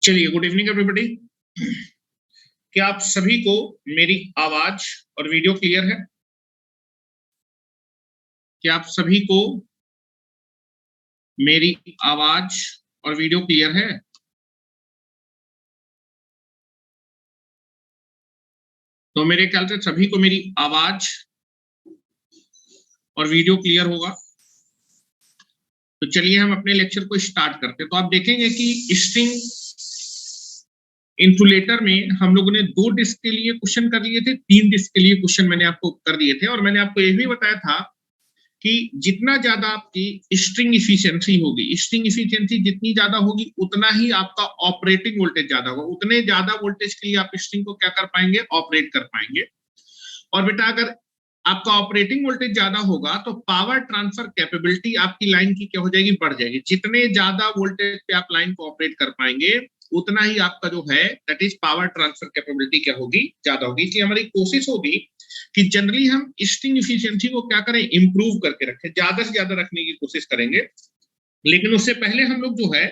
चलिए, good evening everybody. क्या आप सभी को मेरी आवाज और वीडियो क्लियर है? क्या आप सभी को मेरी आवाज और वीडियो क्लियर है? तो मेरे ख्याल से सभी को मेरी आवाज और वीडियो क्लियर होगा। तो चलिए हम अपने लेक्चर को स्टार्ट करते हैं। तो आप देखेंगे कि स्ट्रिंग इंसुलेटर में हम लोगों ने 2 डिस्क के लिए क्वेश्चन कर लिए थे, 3 डिस्क के लिए क्वेश्चन मैंने आपको कर दिए थे, और मैंने आपको ये भी बताया था कि जितना ज्यादा आपकी स्ट्रिंग इफिशिएंसी होगी, स्ट्रिंग इफिशिएंसी जितनी ज्यादा होगी उतना ही आपका ऑपरेटिंग वोल्टेज ज्यादा होगा, उतने ज्यादा वोल्टेज के लिए आप स्ट्रिंग को क्या कर पाएंगे, ऑपरेट कर पाएंगे। और बेटा अगर आपका ऑपरेटिंग वोल्टेज ज्यादा होगा तो पावर ट्रांसफर कैपेबिलिटी आपकी लाइन की क्या हो जाएगी, बढ़ जाएगी। जितने ज्यादा वोल्टेज पे आप लाइन को ऑपरेट कर पाएंगे उतना ही आपका जो है that is power transfer capability क्या होगी, ज्यादा होगी। इसलिए हमारी कोशिश होगी कि जनरली हम स्ट्रिंग इफिशिएंसी को क्या करें, इंप्रूव करके रखें, ज्यादा से ज्यादा रखने की कोशिश करेंगे। लेकिन उससे पहले हम लोग जो है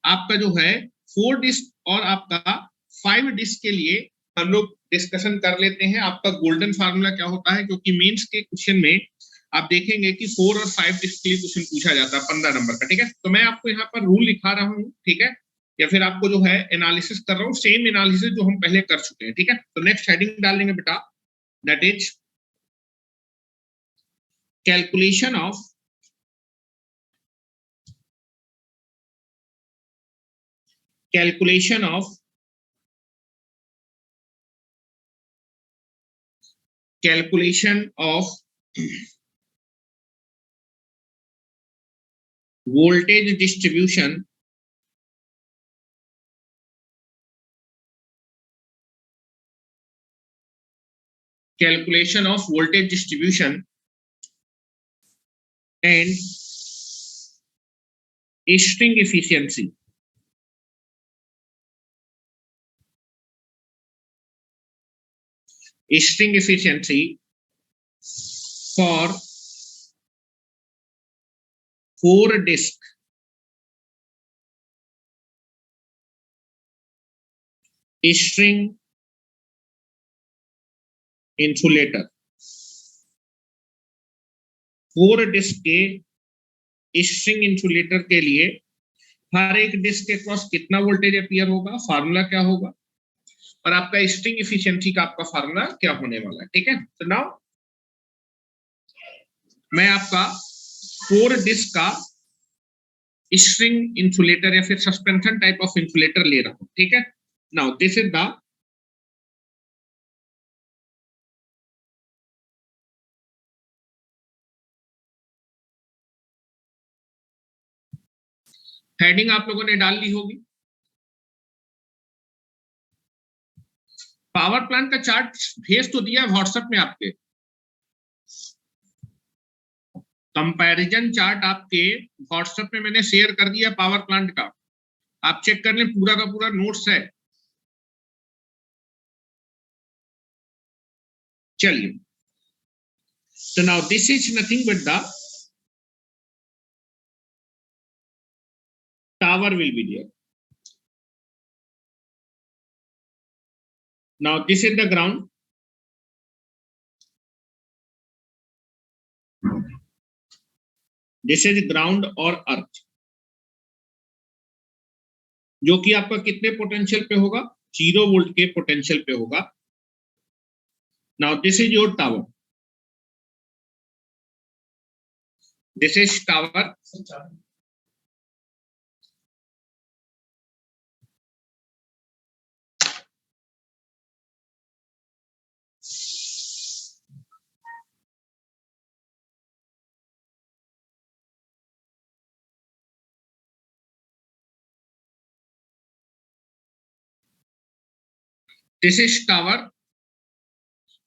आपका जो है 4 डिस्क और आपका 5 डिस्क के लिए हम लोग डिस्कशन कर लेते हैं। आपका गोल्डन फार्मूला क्या होता है, क्योंकि मेंस के क्वेश्चन में आप देखेंगे कि 4 और 5 डिस्क के लिए क्वेश्चन पूछा जाता है 15 नंबर का। ठीक है, तो मैं आपको यहाँ पर रूल लिखा रहा हूँ, ठीक है, या फिर आपको जो है एनालिसिस कर रहा हूँ, सेम एनालिसिस जो हम पहले कर चुके हैं। ठीक है, तो नेक्स्ट हेडिंग डाल देंगे बेटा, that is calculation of calculation of voltage distribution and string efficiency. String efficiency for 4 disk string insulator। 4 disc के स्ट्रिंग इंसुलेटर के लिए हर एक डिस्क के क्रॉस कितना वोल्टेज अपीयर होगा, फार्मूला क्या होगा, और आपका स्ट्रिंग इफिशिएंसी का आपका फार्मूला क्या होने वाला है। ठीक है, तो नाउ मैं आपका 4 डिस्क का स्ट्रिंग इंसुलेटर या फिर सस्पेंशन टाइप ऑफ इंसुलेटर ले रहा हूं। ठीक है, now this is the heading आप लोगों ने डाल ली होगी। पावर प्लांट का चार्ट भेज तो दिया है व्हाट्सएप में आपके, कंपैरिजन चार्ट आपके व्हाट्सएप में मैंने शेयर कर दिया पावर प्लांट का, आप चेक कर लें, पूरा का पूरा नोट्स है। चलिए, so now this is nothing but the tower will be there. Now this is the ground, this is ground और अर्थ, जो कि आपका कितने पोटेंशियल पे होगा, 0 वोल्ट के पोटेंशियल पे होगा। Now this is your tower, this is tower, this is tower.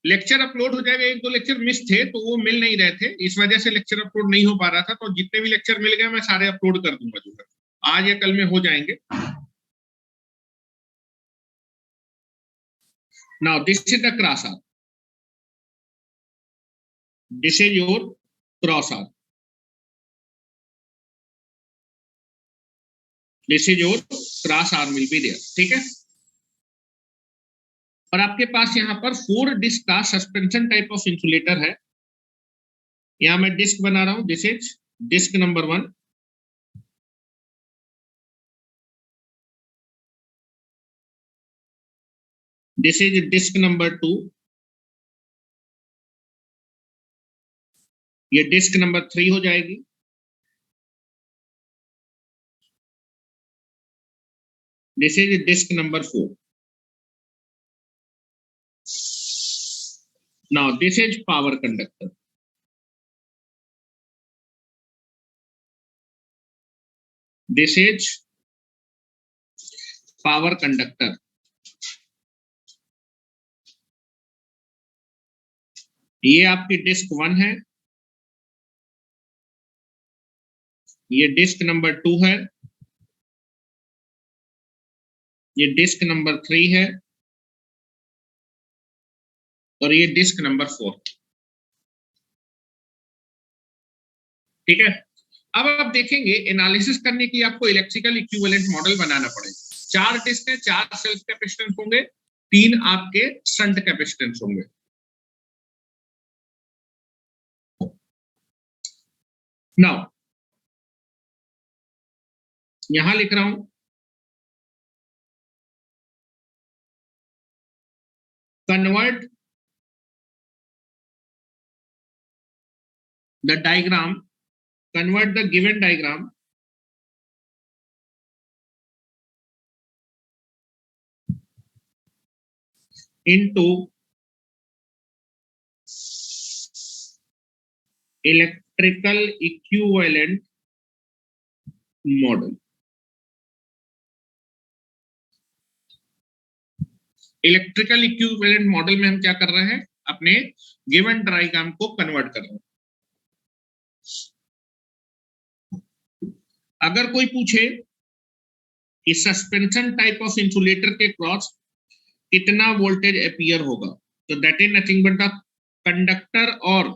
Lecture upload हो जाएगा, 1-2 लेक्चर मिस थे तो वो मिल नहीं रहे थे, इस वजह से लेक्चर अपलोड नहीं हो पा रहा था। तो जितने भी लेक्चर मिल गए मैं सारे अपलोड कर दूंगा, जो है आज या कल में हो जाएंगे। Now this is the cross arc, this is your cross arc. This is your cross arm will be there, ठीक है। और आपके पास यहाँ पर 4 डिस्क का सस्पेंशन टाइप ऑफ इंसुलेटर है। यहां मैं डिस्क बना रहा हूं, this is disc number 1, this is disc number 2, ये डिस्क नंबर 3 हो जाएगी, this is disc number 4। Now this is power conductor, this is power conductor. ये आपकी डिस्क 1 है, ये डिस्क नंबर 2 है, ये डिस्क नंबर 3 है, और ये डिस्क नंबर 4, ठीक है। अब आप देखेंगे एनालिसिस करने के लिए आपको इलेक्ट्रिकल इक्विवेलेंट मॉडल बनाना पड़ेगा। 4 डिस्क है, 4 सेल्फ कैपेसिटेंस होंगे, 3 आपके शंट कैपेसिटेंस होंगे। नाउ यहां लिख रहा हूं convert the diagram, convert the given diagram into electrical equivalent model। Electrical equivalent model में हम क्या कर रहे हैं, अपने गिवन डायग्राम को कन्वर्ट कर रहे हैं। अगर कोई पूछे कि सस्पेंशन टाइप ऑफ इंसुलेटर के क्रॉस कितना वोल्टेज अपीयर होगा, तो that is nothing but the conductor और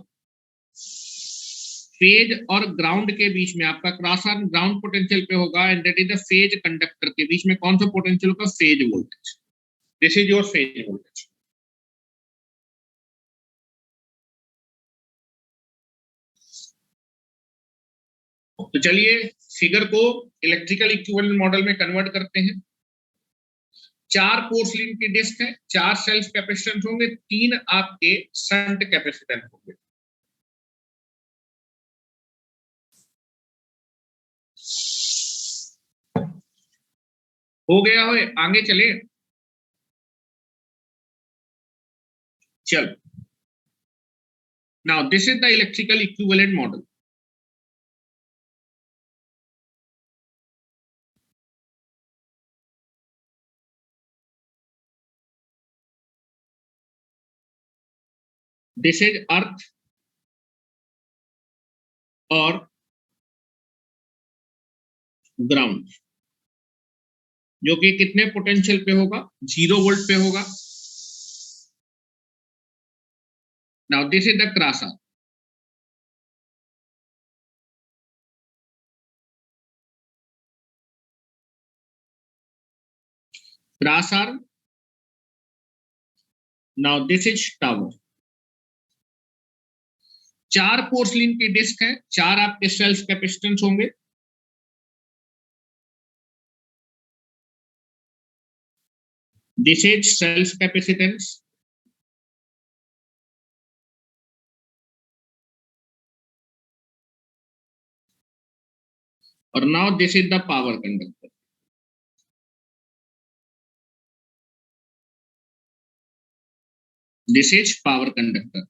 फेज और ग्राउंड के बीच में आपका क्रॉस आर्म ग्राउंड पोटेंशियल पे होगा, and that is the phase conductor के बीच में कौन सा पोटेंशियल होगा, phase voltage. This is your phase voltage. तो चलिए फिगर को इलेक्ट्रिकल इक्विवेलेंट मॉडल में कन्वर्ट करते हैं। 4 पोर्सलिन की डिस्क है, 4 सेल्फ कैपेसिटेंस होंगे, 3 आपके शंट कैपेसिटेंस होंगे। हो गया हो, आगे चले। चल now this is the electrical equivalent model. This is earth और ग्राउंड, जो कि कितने पोटेंशियल पे होगा, 0 वोल्ट पे होगा। Now this is the cross arm, cross arm. Now this is tower. 4 porcelain की डिस्क है, 4 आपके सेल्फ कैपेसिटेंस होंगे, दिस इज सेल्फ कैपेसिटेंस, और now this is the power conductor. This is power conductor.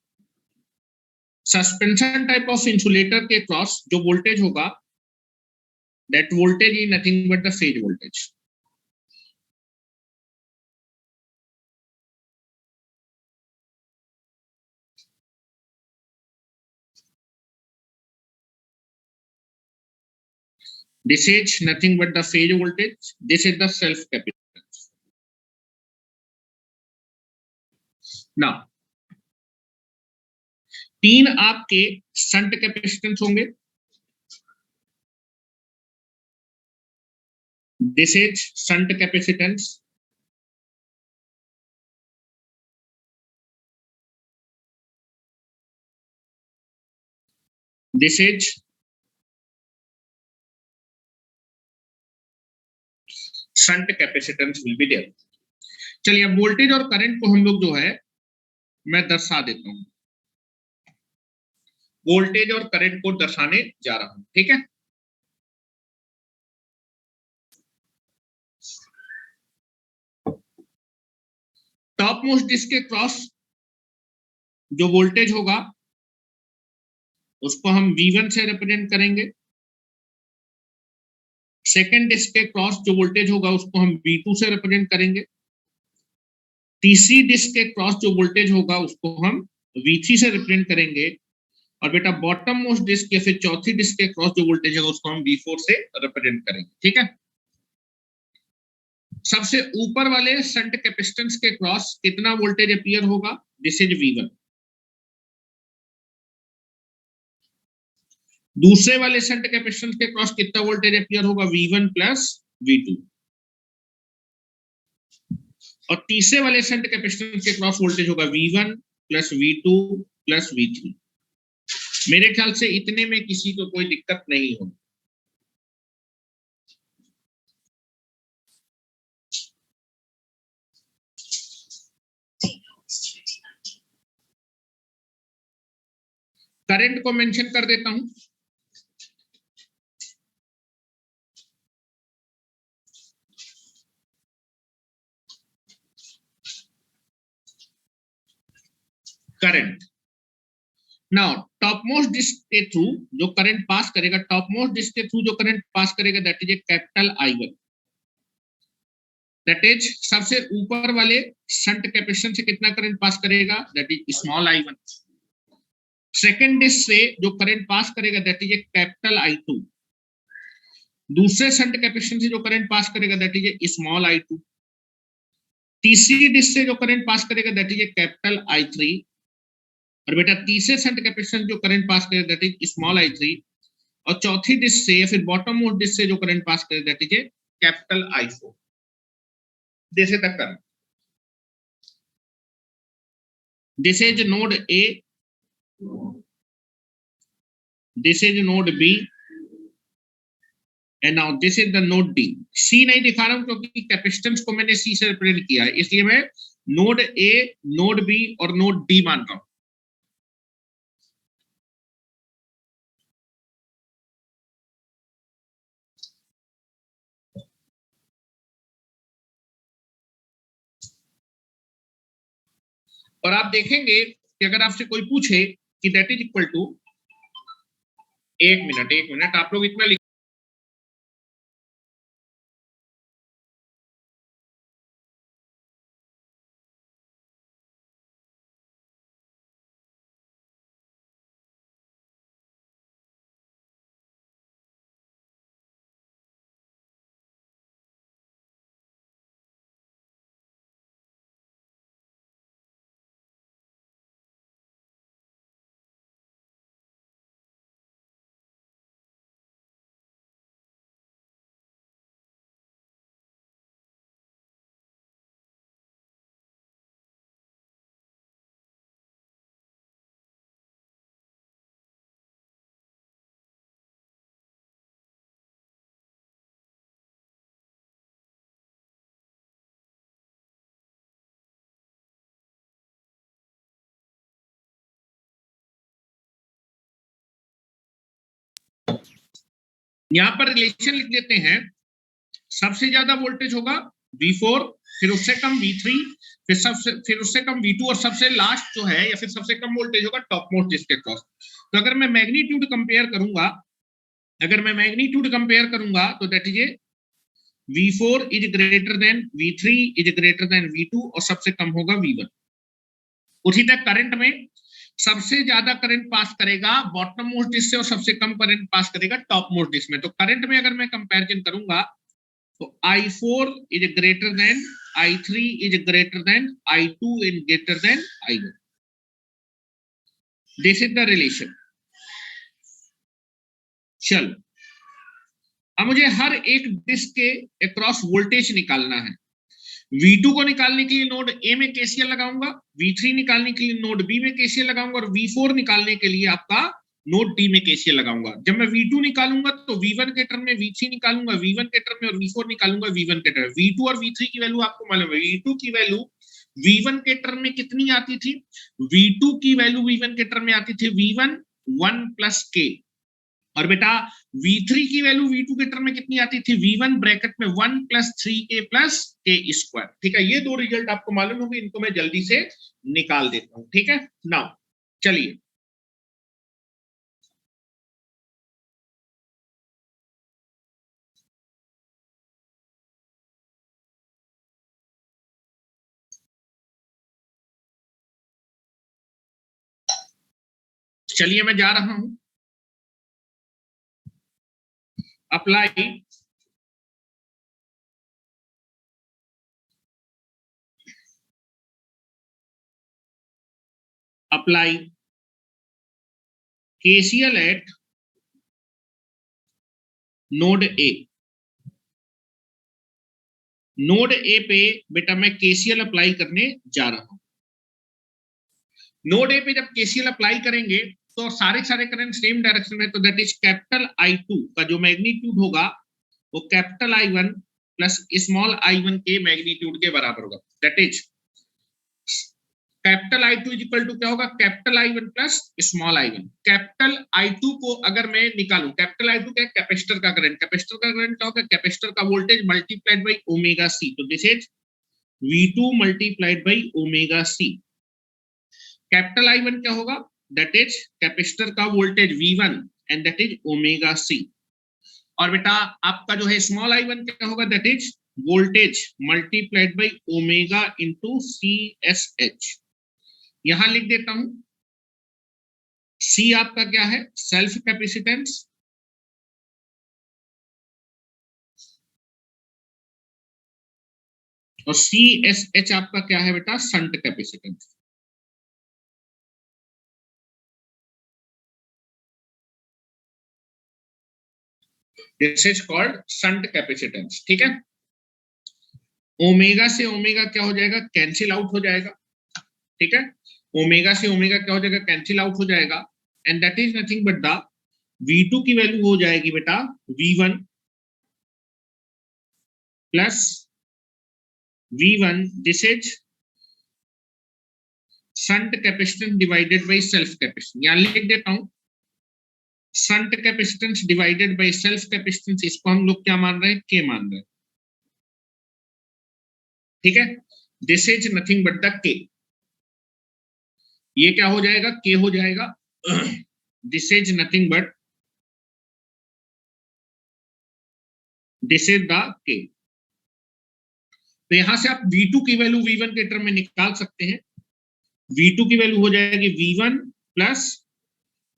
Suspension type of insulator के cross जो voltage होगा, that voltage is nothing but the phase voltage. This is nothing but the phase voltage. This is the self capacitance. Now, 3 आपके shunt capacitance होंगे, This is shunt capacitance. This is shunt capacitance will be there. चलिए अब voltage और current को हम लोग जो है मैं दर्शा देता हूं, वोल्टेज और करंट को दर्शाने जा रहा हूं, ठीक है। टॉप मोस्ट डिस्क के क्रॉस जो वोल्टेज होगा उसको हम V1 से रिप्रेजेंट करेंगे। सेकेंड डिस्क के क्रॉस जो वोल्टेज होगा उसको हम V2 से रिप्रेजेंट करेंगे। तीसरी डिस्क के क्रॉस जो वोल्टेज होगा उसको हम V3 से रिप्रेजेंट करेंगे। और बेटा बॉटम मोस्ट डिस्क या फिर चौथी डिस्क के क्रॉस जो वोल्टेज होगा उसको हम V4 से रिप्रेजेंट करेंगे, ठीक है। सबसे ऊपर वाले शंट कैपेसिटेंस के क्रॉस कितना वोल्टेज अपीयर होगा? This is V1। दूसरे वाले शंट कैपेसिटेंस के क्रॉस कितना वोल्टेज अपीयर होगा? V1 plus V2। और तीसरे वाले शंट कैपेसिटेंस के क्रॉस वोल्टेज होगा V1 plus V2 plus V3। मेरे ख्याल से इतने में किसी को कोई दिक्कत नहीं होगी। करंट को मेंशन कर देता हूं। Current now top most disc के थ्रू जो करंट पास करेगा, टॉप मोस्ट डिस्क के थ्रू जो करंट पास करेगा that is a capital I1। That is सबसे ऊपर वाले शंट कैपेसिटेंस से कितना करंट पास करेगा? That is small I1। Second disc से जो करंट पास करेगा that is a capital I2। दूसरे शंट कैपेसिटेंस से जो करंट पास करेगा that is A small I2। तीसरी डिस्क से जो करंट पास करेगा that is a capital I3। और बेटा तीसरे शंट कैपेसिटेंस जो करंट पास करेगा दैट इज स्मॉल I3। और चौथी डिस्क से या फिर बॉटम मोस्ट डिस्क से जो करंट पास करेगा that is a capital I4। जैसे तक कर this is node A, this is node B and now this is the node D। C नहीं दिखा रहा हूं क्योंकि कैपेसिटेंस को मैंने C से रिप्रेजेंट किया है, इसलिए मैं नोड A, नोड B और नोड D मान रहा हूं। और आप देखेंगे कि अगर आपसे कोई पूछे कि दैट इज इक्वल टू, एक मिनट आप लोग इतना यहां पर रिलेशन लिख देते हैं। सबसे ज्यादा वोल्टेज होगा V4, फिर उससे कम V3, फिर उससे कम V2 और सबसे लास्ट जो है या फिर सबसे कम वोल्टेज होगा टॉप मोस्ट डिस्क के क्रॉस। तो अगर मैं मैग्नीट्यूड कंपेयर करूंगा तो that is A V4 is greater than V3 is greater than V2 और सबसे कम होगा V1। उसी तरह करंट में सबसे ज्यादा करंट पास करेगा बॉटम मोस्ट डिस्क से और सबसे कम करंट पास करेगा टॉप मोस्ट डिस्क में। तो करंट में अगर मैं कंपैरिजन करूंगा तो I4 is greater than I3 is greater than I2 is greater than I1। This is the relation. चलो अब मुझे हर एक डिस्क के अक्रॉस वोल्टेज निकालना है। V2 को निकालने के लिए नोड ए में केसीएल लगाऊंगा, V3 निकालने के लिए नोड बी में केसीएल लगाऊंगा, और V4 निकालने के लिए आपका नोड डी में केसीएल लगाऊंगा। जब मैं V2 निकालूंगा तो V1 के टर्म में V3 निकालूंगा, V1 के टर्म में, और V4 निकालूंगा V1 के टर्म में। V2 और V3 की वैल्यू आपको मालूम है। V2 की वैल्यू V1 के टर्म में कितनी आती थी? V2 की वैल्यू V1 के टर्म में आती थी V1 1 प्लस के, और बेटा V3 की वैल्यू V2 के टर्म में कितनी आती थी? V1 ब्रैकेट में 1 प्लस 3k प्लस के स्क्वायर। ठीक है, ये दो रिजल्ट आपको मालूम होंगे, इनको मैं जल्दी से निकाल देता हूं। ठीक है, नाउ चलिए चलिए मैं जा रहा हूं। Apply apply KCL at node A. Node A पे बेटा मैं केसीएल अप्लाई करने जा रहा हूं। नोड ए पे जब केसीएल अप्लाई करेंगे तो सारे करंट सेम डायरेक्शन में, तो दैट इज कैपिटल I2 का जो मैग्नीट्यूड होगा वो capital I1 plus small I1 के मैग्नीट्यूड के बराबर होगा। That is capital I2 is equal to क्या होगा? Capital I1 plus small I1। Capital I2 को अगर मैं निकालूं, कैपिटल I2 क्या? कैपेसिटर का करंट। कैपेसिटर का करंट क्या होगा? कैपेसिटर का voltage multiplied by omega C. तो this is V2 multiplied by omega C. Capital I1 क्या होगा? दैट इज कैपेसिटर का voltage V1 and that is omega C. और बेटा आपका जो है स्मॉल I1 क्या होगा? That is voltage multiplied by omega into CSH। यहां लिख देता हूं, C आपका क्या है? सेल्फ कैपेसिटेंस, और CSH आपका क्या है बेटा? Shunt capacitance. This is called shunt capacitance. ठीक है, ओमेगा से ओमेगा क्या हो जाएगा? कैंसिल आउट हो जाएगा। ठीक है, ओमेगा से ओमेगा क्या हो जाएगा? कैंसिल आउट हो जाएगा, and that is nothing but the V2 की वैल्यू हो जाएगी बेटा V1 plus V1, this is shunt capacitance divided by self capacitance. यहां लिख देता हूं, shunt capacitance divided by self capacitance, इसको हम लोग क्या मान रहे हैं? के मान रहे हैं। ठीक है, this is nothing but the के। ये क्या हो जाएगा? के हो जाएगा। This is nothing but this is the के। तो यहां से आप V2 की वैल्यू V1 के टर्म में निकाल सकते हैं। V2 की वैल्यू हो जाएगी V1 प्लस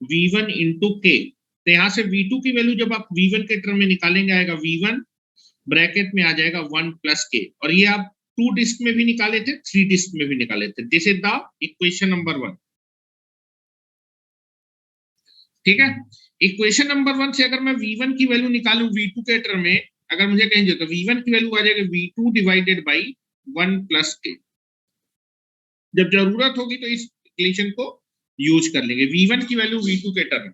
V1 इंटू के। तो यहां से V2 की वैल्यू जब आप V1 के टर्म में निकालेंगे आएगा V1 ब्रैकेट में आ जाएगा 1 प्लस के, और ये आप 2 डिस्क में भी निकाले थे, 3 डिस्क में भी निकाले थे। This is the equation number 1। ठीक है, इक्वेशन नंबर 1 से अगर मैं V1 की वैल्यू निकालूं V2 के टर्म में, अगर मुझे कहेंगे तो V1 की वैल्यू आ जाएगी V2 डिवाइडेड बाई 1 प्लस के। जब जरूरत होगी तो इस इक्वेशन को यूज कर लेंगे। V1 की वैल्यू V2 के टर्म।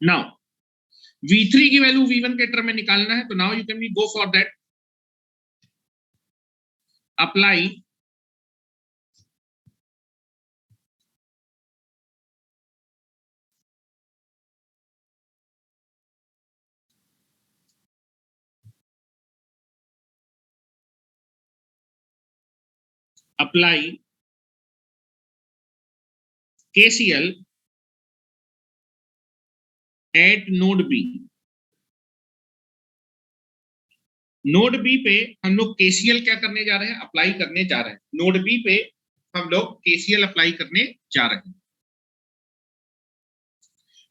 नाउ V3 की वैल्यू V1 के टर्म में निकालना है, तो now you can go for that. Apply apply KCL at node B। Node B पे हम लोग केसीएल क्या करने जा रहे हैं? अप्लाई करने जा रहे हैं। नोड बी पे हम लोग केसीएल अप्लाई करने जा रहे हैं।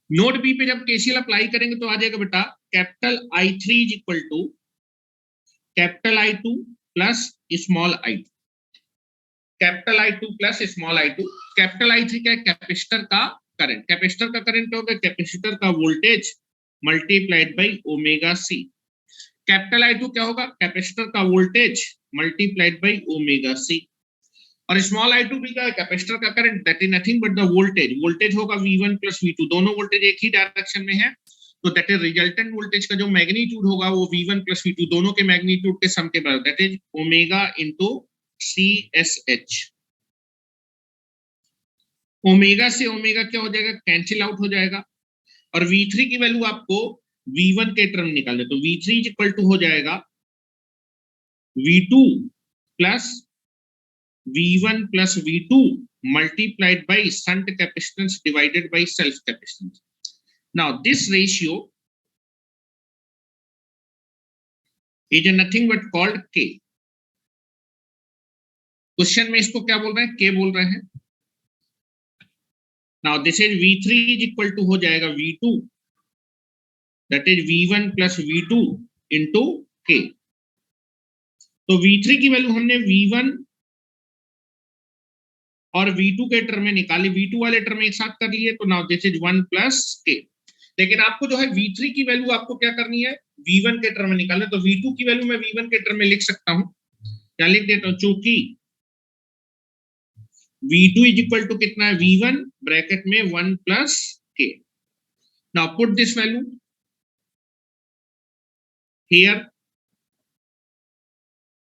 नोड बी पे जब केसीएल अप्लाई करेंगे तो आ जाएगा बेटा capital I3 is equal to capital I2 plus small I2। Capital I2 plus small I2। Capital I3 क्या है? कैपेसिटर का करंट, कैपेसिटर का करंट क्या होगा, कैपेसिटर का voltage multiplied by omega C. Capital I2 क्या होगा, कैपेसिटर का voltage multiplied by omega C. और स्मॉल I2 भी क्या है, कैपेसिटर का current, that is nothing but the voltage, voltage होगा V1 प्लस V2, दोनों वोल्टेज एक ही डायरेक्शन में है, तो दैट इज रिजल्टेंट वोल्टेज का जो मैग्नीट्यूड होगा वो V1 प्लस V2 दोनों के मैग्नीट्यूड के सम के बराबर, that is omega into CSH। Omega से ओमेगा क्या हो जाएगा, कैंसिल आउट हो जाएगा, और V3 की वैल्यू आपको V1 के टर्म निकालने, तो V3 इज इक्वल टू हो जाएगा V2 plus V1 plus V2 multiplied by shunt capacitance divided by self capacitance. Now this ratio is nothing but called K. Question में इसको क्या बोल रहे हैं, K बोल रहे हैं। Now this is V3 is equal to हो जाएगा V2, that is V1 plus V2 into K। तो V3 की वैल्यू हमने V1 और V2 के टर्म में निकाली, V2 वाले टर्म एक साथ कर लिए, तो now this is 1 plus K। लेकिन आपको जो है V3 की वैल्यू आपको क्या करनी है, V1 के टर्म में निकालना, तो V2 की वैल्यू मैं V1 के टर्म में लिख सकता हूं, क्या लिख देता हूं, चूंकि V2 इज इक्वल टू कितना है, V1 ब्रैकेट में 1 plus K। Now put this value here,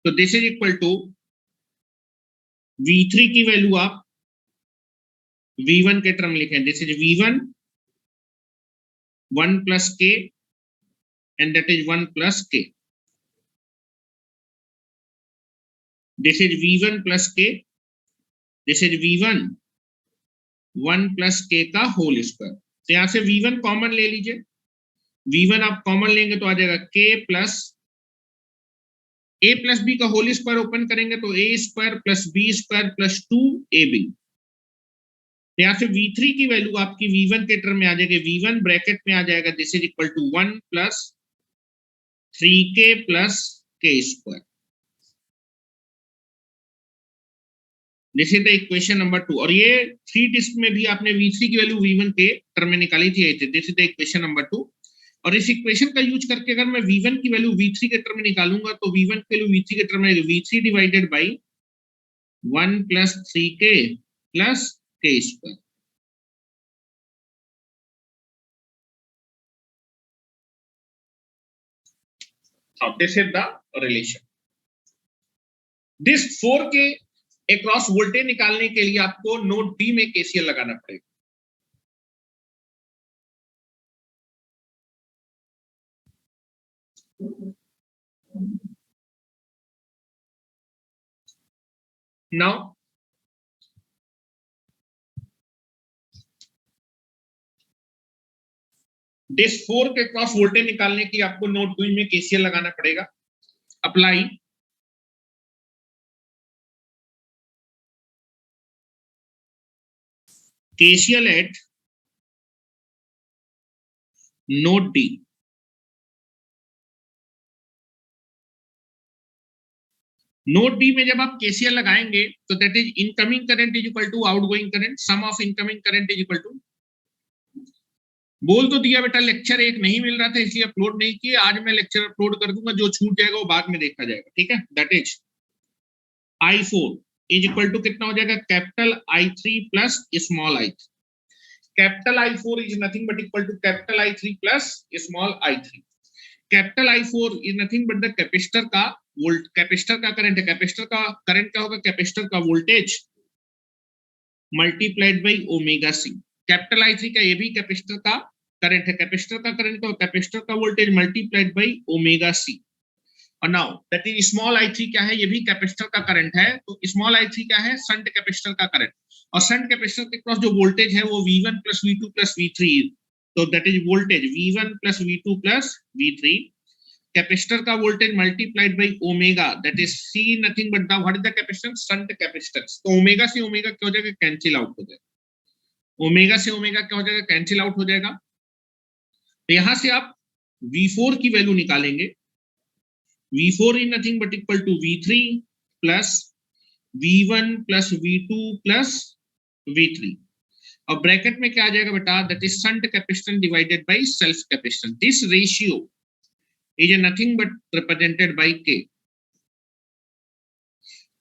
तो this is equal to V3 की वैल्यू आप V1 के टर्म लिखें, this is V1 1 plus K and that is 1 plus K. This is V1 plus K, this is V1 1 plus K का whole square. तो यहां से V1 common ले लीजिए, V1 आप कॉमन लेंगे तो आ जाएगा K plus A plus B का होल स्क्वायर ओपन करेंगे तो A square plus B square plus 2AB। यहां से V3 की वैल्यू आपकी V1 के टर्म में आ जाएगी, V1 ब्रैकेट में आ जाएगा, this is equal to 1 plus 3K plus K square. This is the equation number 2। और ये 3 डिस्क में भी आपने V3 की वैल्यू V1 के टर्म में निकाली थी, this is the equation number 2। और इस इक्वेशन का यूज करके अगर मैं V1 की वैल्यू V3 के टर्म में निकालूंगा तो V1 की वैल्यू V3 के टर्म में V3 divided by 1 plus 3K plus K square. This is the relation. This 4K across voltage निकालने के लिए आपको नोड बी में KCL लगाना पड़ेगा। Now दिस 4 के क्रॉस वोल्टेज निकालने के लिए आपको नोड बी में KCL लगाना पड़ेगा। Apply KCL at node D. Node D में जब आप KCL लगाएंगे तो that is incoming current is equal to outgoing current, sum of incoming current is equal to, बोल तो दिया बेटा लेक्चर एक नहीं मिल रहा था इसलिए अपलोड नहीं किया, आज मैं लेक्चर अपलोड कर दूंगा, जो छूट जाएगा वो बाद में देखा जाएगा, ठीक है। That is I4 is equal to कितना हो जाएगा, capital I3 plus small I3। Capital I4 is nothing but equal to capital I3 plus small I3। Capital I4 is nothing but the capacitor का वोल्ट, कैपेसिटर का current है, capacitor का current क्या होगा, capacitor का voltage multiplied by omega C. Capital I3 का ये भी कैपेसिटर का करंट है, कैपेसिटर का करंट का कैपेसिटर का voltage multiplied by omega C. और now that is small I3 क्या है, ये भी कैपेसिटर का करंट है, तो स्मॉल I3 क्या है, शंट कैपेसिटर का करंट, और शंट कैपेसिटर के क्रॉस जो वोल्टेज है वो V1 plus V2 plus V3, तो that is voltage V1 plus V2 plus V3, capacitor का voltage multiplied by omega, that is C nothing but the what is the capacitance, shunt capacitance. तो omega से omega क्या हो जाएगा, cancel out हो जाएगा, omega से ओमेगा क्या हो जाएगा, कैंसिल आउट हो जाएगा। तो यहां से आप V4 की वैल्यू निकालेंगे, V4 is nothing but equal to V3 plus V1 plus V2 plus V3। और ब्रैकेट में क्या आ जाएगा बेटा, that is shunt capacitance divided by self capacitance. This ratio is nothing but represented by K.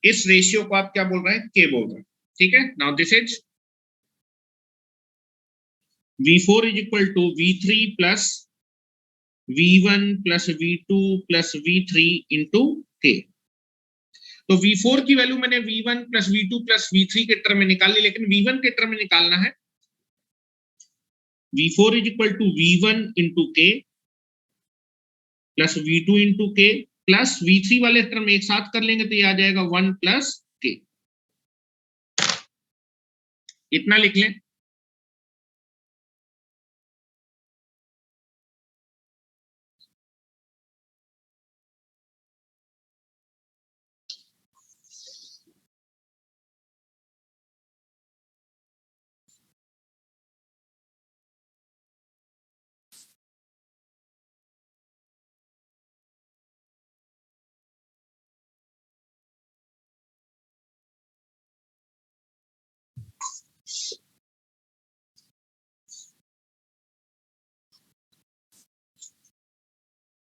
इस ratio को आप क्या बोल रहे हैं, के बोल रहे हैं, ठीक है। Now this is V4 is equal to V3 plus V1 plus V2 plus V3 into K। तो V4 की वैल्यू मैंने V1 plus V2 plus V3 के टर्म में निकाल ली, लेकिन V1 के टर्म में निकालना है। V4 is equal to V1 into K plus V2 into K plus V3 वाले टर्म एक साथ कर लेंगे तो ये आ जाएगा 1 plus K। इतना लिख लें।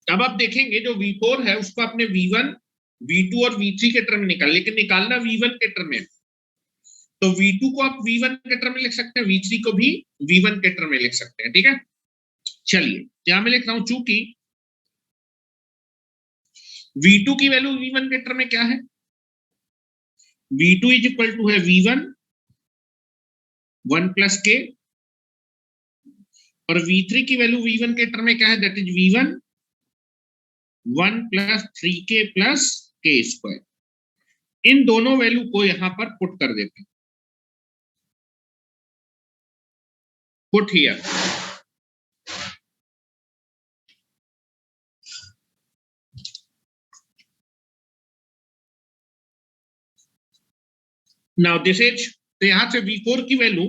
अब आप देखेंगे जो V4 है उसको आपने V1, V2 और V3 के टर्म में निकाल, लेकिन निकालना V1 के टर्म में। तो V2 को आप V1 के टर्म में लिख सकते हैं, V3 को भी V1 के टर्म में लिख सकते हैं, ठीक है। चलिए यहां मैं लिख रहा हूं, चूंकि V2 की वैल्यू V1 के टर्म में क्या है, V2 इज इक्वल टू है V1 1 प्लस के, और V3 की वैल्यू V1 के टर्म में क्या है, that is V1 1 plus 3K plus के स्क्वायर। इन दोनों वैल्यू को यहां पर पुट कर देते हैं, put here. Now this is, तो यहां से V4 की वैल्यू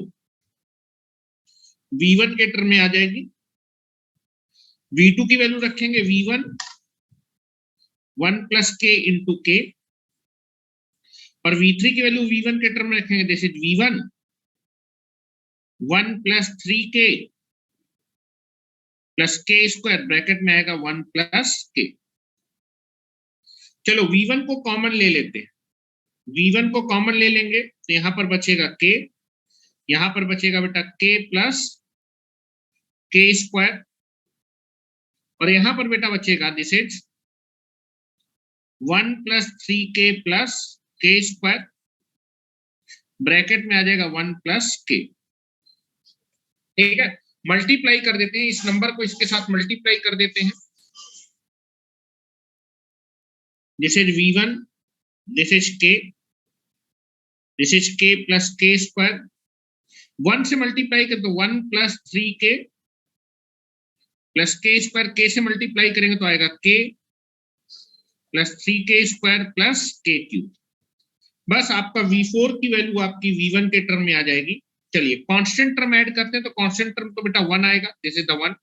V1 के टर्म में आ जाएगी, V2 की वैल्यू रखेंगे V1 1 प्लस के इंटू के, और V3 की वैल्यू V1 के टर्म में रखेंगे, this is V1 1 plus 3K plus के स्क्वायर, ब्रैकेट में आएगा 1 प्लस के। चलो V1 को कॉमन ले लेते हैं, V1 को कॉमन ले लेंगे तो यहां पर बचेगा के, यहां पर बचेगा बेटा के प्लस के स्क्वायर, और यहां पर बेटा बचेगा this is 1 plus 3K plus के स्क्वायर, ब्रैकेट में आ जाएगा 1 प्लस के, ठीक है। मल्टीप्लाई कर देते हैं, इस नंबर को इसके साथ मल्टीप्लाई कर देते हैं, this is V1, this is के, दिस इज के प्लस के स्क्वायर, 1 से मल्टीप्लाई कर तो 1 प्लस 3K प्लस के स्क्वायर, के से मल्टीप्लाई करेंगे तो आएगा के plus 3K square plus K cube. बस आपका V4 की वैल्यू आपकी V1 के टर्म में आ जाएगी। चलिए कांस्टेंट टर्म ऐड करते हैं, तो कांस्टेंट टर्म तो बेटा 1 आएगा, दिस इज द 1।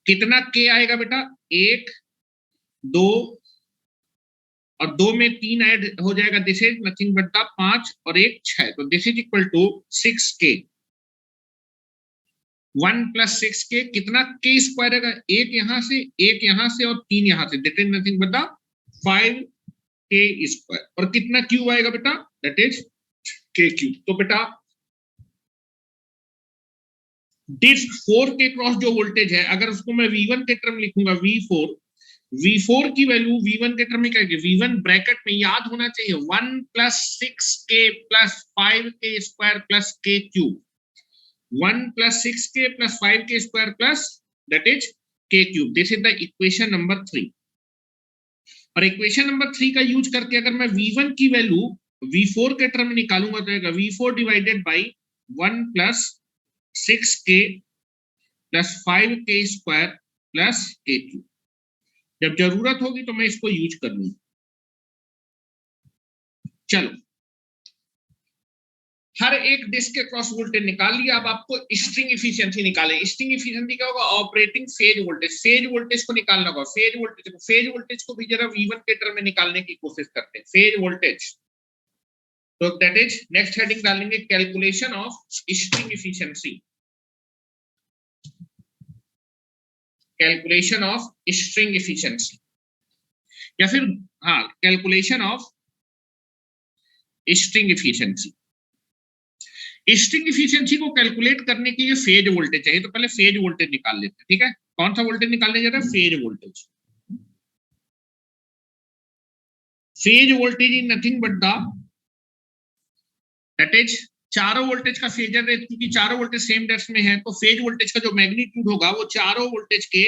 कितना के आएगा बेटा, 1 2 और 2 में 3 ऐड हो जाएगा, this is nothing but the 5 और 1 6, तो this is equal to 6K। 1 plus 6K, कितना के स्क्वायर है, एक यहां से, एक यहां से और 3 यहां से, that is nothing but the 5K square. और कितना क्यूब आएगा बेटा, दैट इज के क्यूब। तो बेटा डिस्क 4K क्रॉस जो वोल्टेज है, अगर उसको मैं V1 के टर्म लिखूंगा, V4 की वैल्यू V1 के टर्म में क्या है, V1 ब्रैकेट में याद होना चाहिए 1 plus 6K plus 5K square plus K cube, 1 plus 6K plus 5K square plus that is K cube. This is the equation number 3। और इक्वेशन नंबर 3 का यूज करके अगर मैं V1 की वैल्यू V4 के टर्म में निकालूंगा तो आएगा V4 divided by 1 plus 6K plus 5K square plus K cube. जब जरूरत होगी तो मैं इसको यूज कर लूंगा। चलो हर एक डिस्क के क्रॉस वोल्टेज निकाल लिया, अब आपको स्ट्रिंग इफिशियंसी निकाले। स्ट्रिंग इफिशियंसी क्या होगा, operating phase voltage, phase voltage को निकालना होगा। फेज वोल्टेज को भी जरा V1 के टर्म में निकालने की कोशिश करते हैं। फेज वोल्टेज तो दैट इज नेक्स्ट हेडिंग डालेंगे calculation of string efficiency, calculation of string efficiency, या फिर हाँ calculation of string efficiency. String efficiency को कैलकुलेट करने के लिए फेज वोल्टेज चाहिए, तो पहले फेज वोल्टेज निकाल लेते हैं। ठीक है, कौन सा वोल्टेज निकालने जा रहा है? Phase voltage. Phase voltage is nothing but the that is चारों वोल्टेज का फेजर है, क्योंकि चारों वोल्टेज सेम डायरेक्शन में है, तो फेज वोल्टेज का जो मैग्नीट्यूड होगा वो चारों वोल्टेज के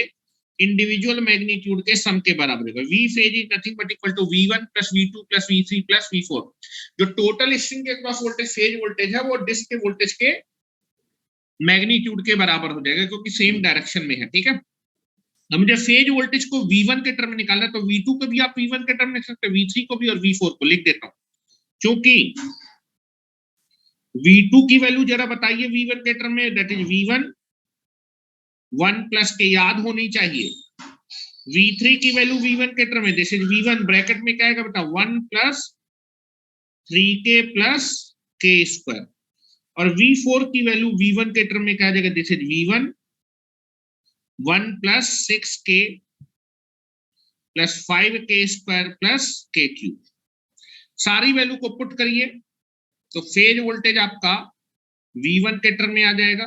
इंडिविजुअल मैग्नीट्यूड के सम के बराबर होगा। V phase is nothing but equal to V1 plus V2 plus V3 plus V4। जो टोटल स्ट्रिंग के क्रॉस वोल्टेज फेज वोल्टेज है वो डिस्क के वोल्टेज के मैग्नीट्यूड के बराबर हो जाएगा, क्योंकि सेम डायरेक्शन में है। ठीक है, अब मुझे फेज वोल्टेज को V1 के टर्म में निकालना है, तो V2 को भी आप V1 के टर्म में लिख सकते हैं, V3 को भी और V4 को लिख देता हूं। क्योंकि V2 की वैल्यू जरा बताइए V1 के टर्म में, दैट इज V1 1 प्लस के याद होनी चाहिए। V3 की वैल्यू V1 के टर्म में, दिस इज V1 ब्रैकेट में क्या आएगा बेटा 1 plus 3k plus k square, और V4 की वैल्यू V1 के टर्म में क्या आ जाएगा, this is V1 1 plus 6k plus 5k square plus k cube. सारी वैल्यू को पुट करिए तो फेज वोल्टेज आपका V1 के टर्म में आ जाएगा।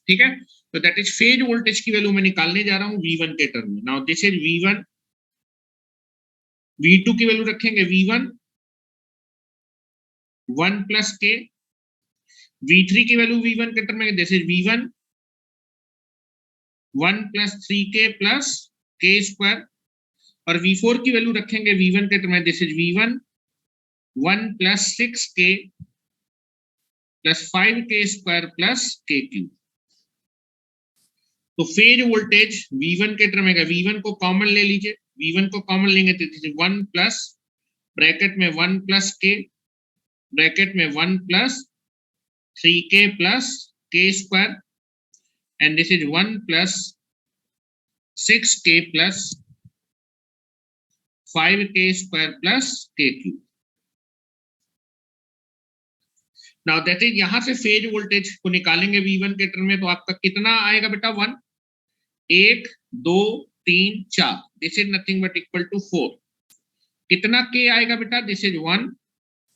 ठीक है, तो दैट इज फेज वोल्टेज की वैल्यू मैं निकालने जा रहा हूं V1 के टर्म में। Now this is V1, V2 की वैल्यू रखेंगे V1 1 प्लस k, V3 की वैल्यू V1 के टर्म में this is V1 1 plus 3k plus k square, और V4 की वैल्यू रखेंगे V1 के टर्म में, this is V1 1 plus 6k plus 5k square plus k cube. तो फेज वोल्टेज V1 के टर्म में, V1 को कॉमन ले लीजिए, V1 को कॉमन लेंगे तो 1 प्लस ब्रैकेट में 1 प्लस k ब्रैकेट में 1 plus 3k plus k square, and this is 1 plus 6k plus 5k square plus k cube. Now that is यहां से फेज वोल्टेज को निकालेंगे V1 के टर्म में, तो आपका कितना आएगा बेटा 1 1 2 3 4, this is nothing but equal to 4। कितना k आएगा बेटा, this is 1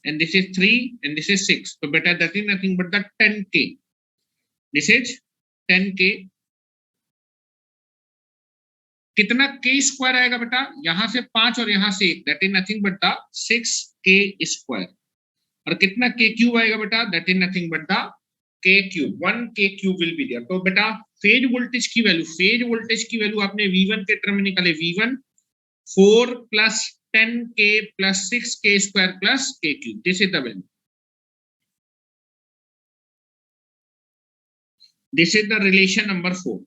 and this is 3 and this is 6, तो बेटा that is nothing but the 10k, this is 10k। कितना k स्क्वायर आएगा बेटा, यहां से 5 और यहां से 1, that is nothing but the 6k square, और कितना k क्यूब आएगा बेटा, that is nothing but the k cube, 1k cube will be there. तो बेटा फेज वोल्टेज की वैल्यू आपने V1 के टर्म में निकाले, V1 4 plus 10k plus 6k square plus k cube, this is the value, this is the relation number 4।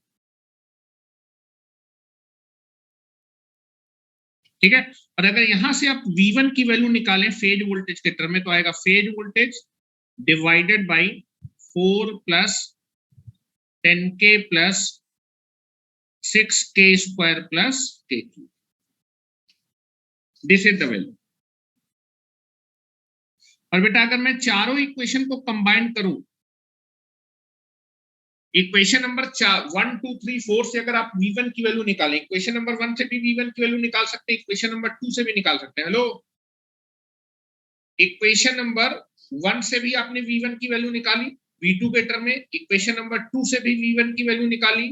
ठीक है, और अगर यहां से आप V1 की वैल्यू निकालें फेज वोल्टेज के टर्म में, तो आएगा phase voltage divided by 4 plus 10k plus 6k square plus k cube, this is the value. और बेटा अगर मैं चारों इक्वेशन को कंबाइन करूं, इक्वेशन नंबर 1 2 3 4 से अगर आप V1 की वैल्यू निकालें, इक्वेशन नंबर 1 से भी V1 की वैल्यू निकाल सकते हैं, इक्वेशन नंबर 2 से भी निकाल सकते हैं। हेलो, इक्वेशन नंबर 1 से भी आपने V1 की वैल्यू निकाली V2 के टर्म में, इक्वेशन नंबर 2 से भी V1 की वैल्यू निकाली,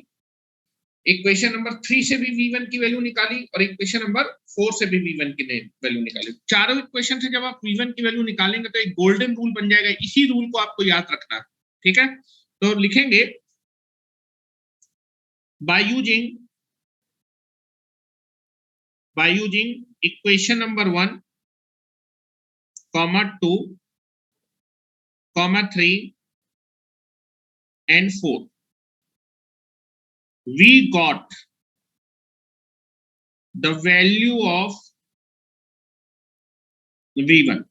इक्वेशन नंबर 3 से भी V1 की वैल्यू निकाली, और इक्वेशन नंबर 4 से भी V1 की वैल्यू निकाली। चारों इक्वेशन से जब आप V1 की वैल्यू निकालेंगे तो एक गोल्डन रूल बन जाएगा, इसी रूल को आपको याद रखना है। ठीक है, तो लिखेंगे by using equation number 1 comma 2 comma 3 and 4 we got the value of V1।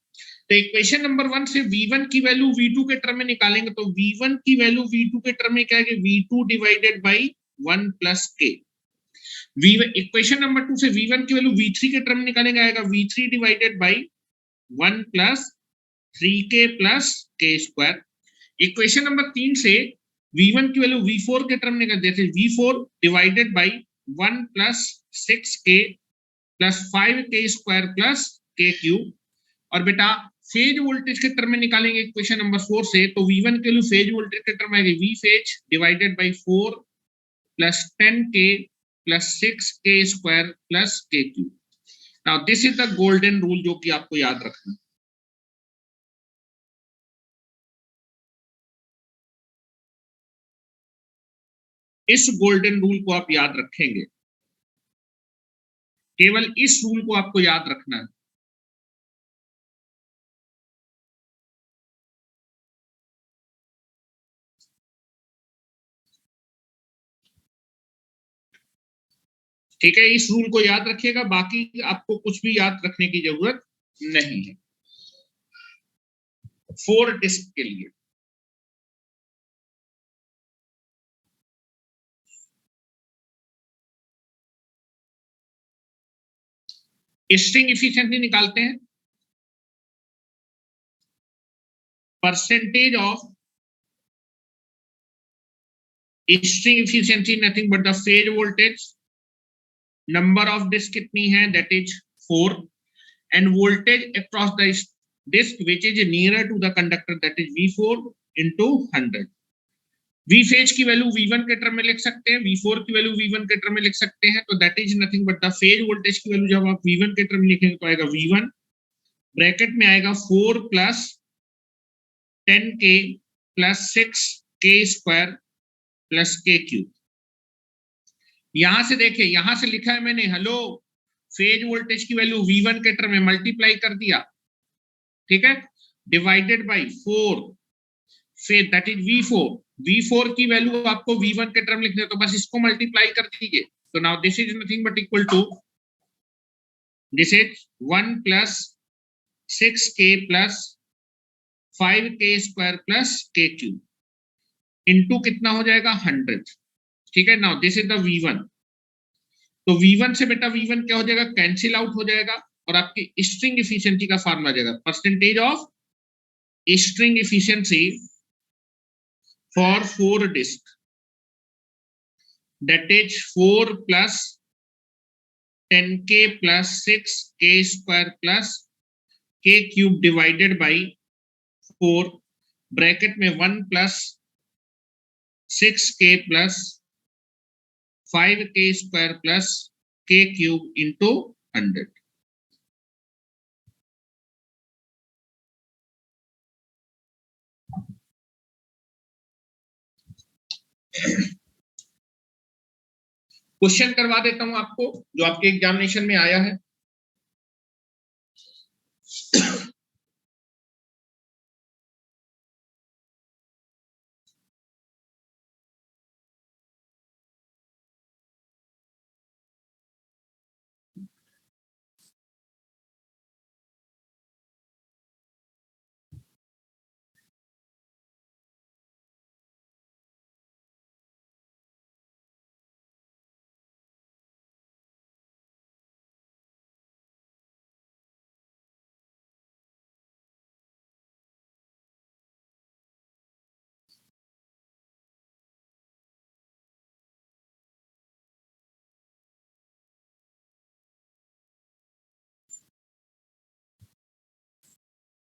तो इक्वेशन नंबर 1 से V1 की वैल्यू V2 के टर्म में निकालेंगे, तो V1 की वैल्यू V2 के टर्म में क्या है, V2 divided by 1 plus k। Equation number 2 से V1 की वैल्यू V3 के टर्म में निकालेंगे, आएगा V3 divided by 1 plus 3k plus k square. Equation number 3 से v1 की वैल्यू v4 के टर्म निकल जैसे v4 divided by 1 plus 6k plus 5k square plus k cube. और बेटा फेज वोल्टेज के टर्म में निकालेंगे इक्वेशन नंबर 4 से, तो v1 के लिए फेज वोल्टेज के टर्म आएगी v phase divided by 4 plus 10k plus 6k square plus k cube. Now this is the golden rule जो कि आपको याद रखना है। इस गोल्डन रूल को आप याद रखेंगे, केवल इस रूल को आपको याद रखना है। ठीक है, इस रूल को याद रखिएगा, बाकी आपको कुछ भी याद रखने की जरूरत नहीं है 4 डिस्क के लिए। स्ट्रिंग इफिशिएंसी निकालते हैं। Percentage of string efficiency nothing but the phase voltage, number of disc कितनी है that is 4, and voltage across the disc which is nearer to the conductor that is V4 into 100। V phase की value V1 के term में लिख सकते हैं, V4 की value V1 के टर्म में लिख सकते हैं, तो that is nothing but the phase voltage की वैल्यू जब आप V1 के टर्म में लिखेंगे तो आएगा V1 ब्रैकेट में आएगा 4 plus 10k plus 6k square plus k cube. यहां से देखिए, यहां से लिखा है मैंने हेलो फेज वोल्टेज की वैल्यू V1 के टर्म में मल्टीप्लाई कर दिया, ठीक है, divided by 4 phase that is V4 की वैल्यू आपको V1 के टर्म लिखने, तो बस इसको मल्टीप्लाई कर दीजिए। तो now this is nothing but equal to this is 1 plus 6k plus 5k square plus k cube into कितना हो जाएगा 100। ठीक है, now this is the V1। तो V1 से बेटा V1 क्या हो जाएगा, कैंसिल आउट हो जाएगा, और आपकी स्ट्रिंग इफिशिएंसी का फॉर्मूला आ जाएगा percentage of string efficiency for 4 disc that is 4 plus 10k plus 6k square plus k cube divided by 4 bracket में 1 plus 6k plus 5k square plus k cube into 100। Question करवा देता हूं आपको जो आपके एग्जामिनेशन में आया है।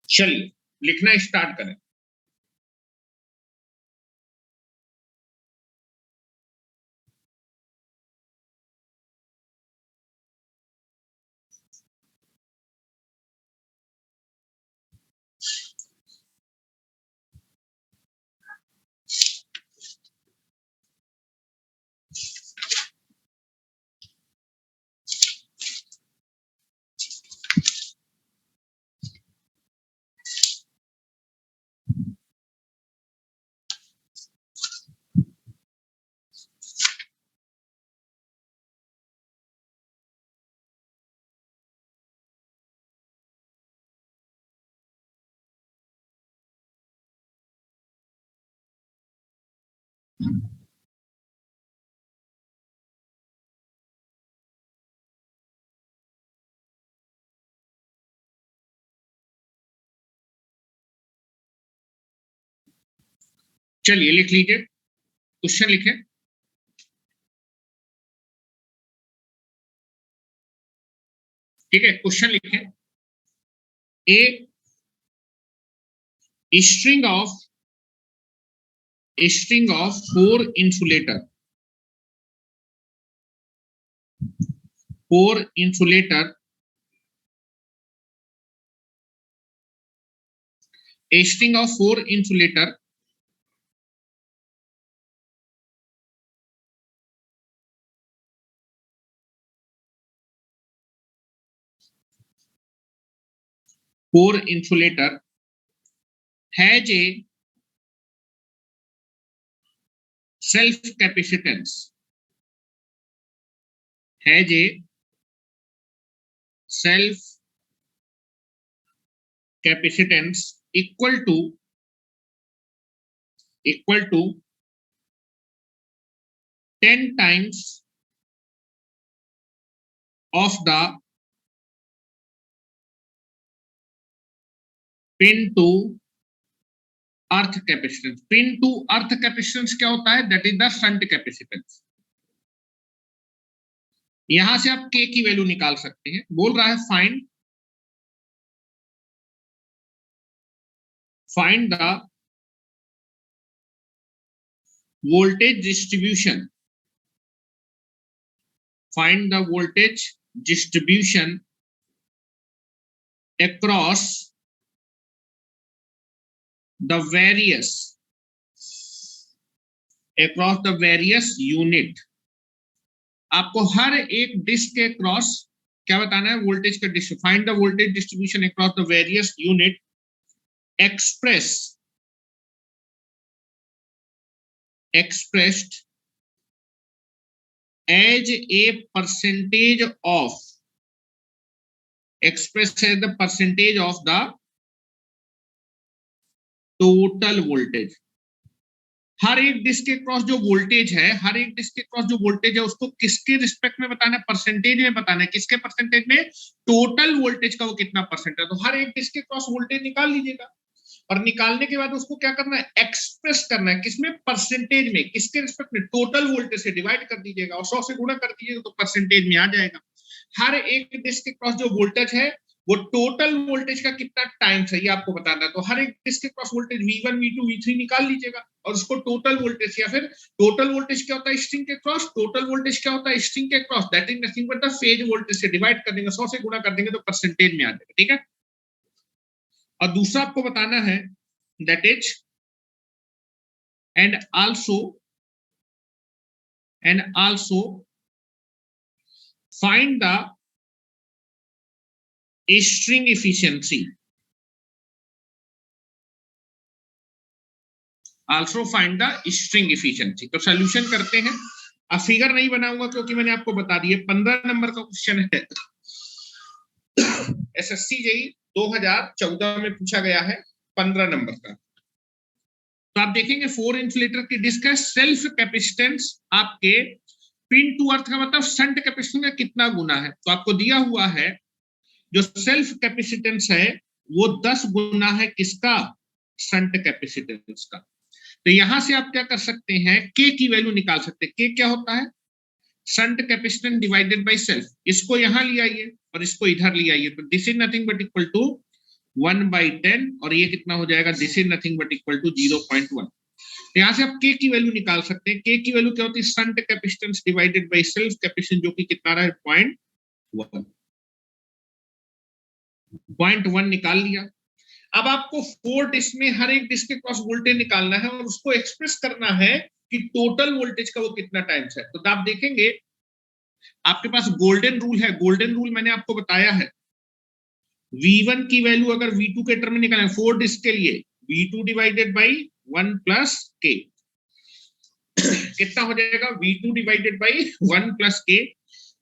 चलिए लिखना स्टार्ट करें। चलिए लिख लीजिए, क्वेश्चन लिखें। ठीक है, क्वेश्चन लिखें। ए string of 4 insulator, 4 insulator, a string of 4 insulator has a self capacitance, has a self capacitance equal to 10 times of the pin to earth capacitance. pin to earth capacitance क्या होता है? That is the shunt capacitance. यहां से आप k की value निकाल सकते हैं। बोल रहा है find the voltage distribution, find the voltage distribution across the various unit। आपको हर एक डिस्क के क्रॉस क्या बताना है? वोल्टेज का distribution. Find the voltage distribution across the various unit expressed as a percentage of the total voltage। हर एक disc के cross जो वोल्टेज है, उसको किसके रिस्पेक्ट में बताना है? परसेंटेज में बताना है। किसके परसेंटेज में? टोटल वोल्टेज का वो कितना परसेंट है। तो हर एक डिस्क के क्रॉस वोल्टेज निकाल लीजिएगा और निकालने के बाद उसको क्या करना है? एक्सप्रेस करना है। किसमें? परसेंटेज में। किसके रिस्पेक्ट में? टोटल वोल्टेज से डिवाइड कर दीजिएगा और 100 से गुणा कर दीजिएगा तो परसेंटेज में आ जाएगा। हर एक डिस्क के क्रॉस जो वोल्टेज है वो टोटल वोल्टेज का कितना टाइम्स है ये आपको बताना है। तो हर एक डिस्क के cross voltage V1, V2, V3 निकाल लीजिएगा और उसको टोटल वोल्टेज, या फिर टोटल वोल्टेज क्या होता है स्ट्रिंग के क्रॉस? टोटल वोल्टेज क्या होता है स्ट्रिंग के cross? That is nothing but the phase voltage से डिवाइड कर देंगे, 100 से गुणा कर देंगे तो परसेंटेज में आ जाएगा। ठीक है, और दूसरा आपको बताना है that is and also find the string efficiency, तो सॉल्यूशन करते हैं। अब फिगर नहीं बनाऊंगा क्योंकि मैंने आपको बता दिया 15 नंबर का क्वेश्चन है। एसएससी जेईई 2014 में पूछा गया है 15 नंबर का। तो आप देखेंगे 4 इंसुलेटर की डिस्क है, सेल्फ कैपेसिटेंस आपके पिन टू अर्थ का मतलब शंट कैपेसिटेंस का कितना गुना है। तो आपको दिया हुआ है जो सेल्फ कैपेसिटेंस है वो 10 गुना है किसका? शंट कैपेसिटेंस का। तो यहां से आप क्या कर सकते हैं? के की वैल्यू निकाल सकते हैं। के क्या होता है? Shunt capacitance divided by self. इसको यहां ले आइए और इसको इधर ले आइए तो this is nothing but equal to 1/10 और ये कितना हो जाएगा? This is nothing but equal to 0.1। यहां से आप के की वैल्यू निकाल सकते हैं। के की वैल्यू क्या होती है? Shunt capacitance divided by self capacitance, जो कि कितना रहा है? 0.1 निकाल लिया। अब आपको 4 डिस्क में हर एक डिस्क के क्रॉस वोल्टेज निकालना है और उसको एक्सप्रेस करना है कि टोटल वोल्टेज का वो कितना टाइम्स है। तो आप देखेंगे आपके पास गोल्डन रूल है। गोल्डन रूल मैंने आपको बताया है, V1 की वैल्यू अगर V2 के टर्म में निकालें 4 डिस्क के लिए, V2 डिवाइडेड बाई 1 प्लस के कितना हो जाएगा? V2 डिवाइडेड बाई 1 प्लस के।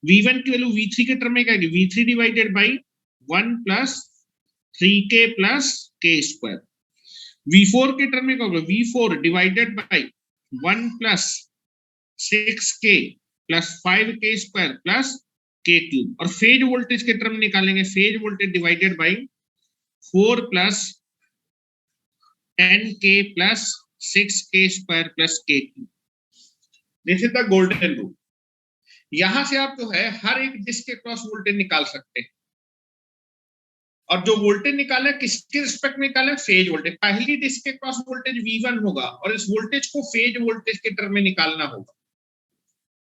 V1 की वैल्यू V3 के टर्म में क्या है? V3 divided by 1 plus 3k plus के स्क्वायर। V4 के टर्म में क्या होगा? V4 divided by 1 plus 6k plus 5k square plus k cube. और फेज वोल्टेज के टर्म निकालेंगे, phase voltage divided by 4 plus 10k plus 6k square plus k cube. This is the golden rule. यहां से आप जो है हर एक disc के क्रॉस वोल्टेज निकाल सकते हैं, और जो वोल्टेज निकाला है किसके रिस्पेक्ट में निकाला है, फेज वोल्टेज। पहली डिस्क के क्रॉस वोल्टेज V1 होगा और इस वोल्टेज को फेज वोल्टेज के टर्म में निकालना होगा।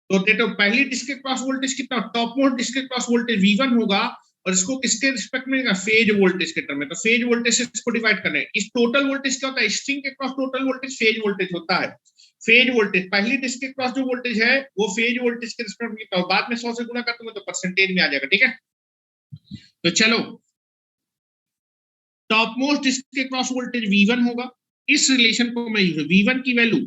तो देखो पहली डिस्क के क्रॉस वोल्टेज कितना, टॉप मोस्ट डिस्क के क्रॉस वोल्टेज V1 होगा और इसको किसके रिस्पेक्ट में, फेज वोल्टेज के टर्म में। तो फेज वोल्टेज से इसको डिवाइड करना है। इस टोटल वोल्टेज क्या होता है, स्ट्रिंग के cross total voltage phase voltage होता है। फेज वोल्टेज पहली डिस्क के क्रॉस जो वोल्टेज है वो फेज वोल्टेज के रिस्पेक्ट में, तो बाद में 100 से गुणा कर दूंगा तो परसेंटेज में आ जाएगा। ठीक है, तो चलो टॉप मोस्ट डिस्क के क्रॉस वोल्टेज V1 होगा। इस रिलेशन को मैं V1 की वैल्यू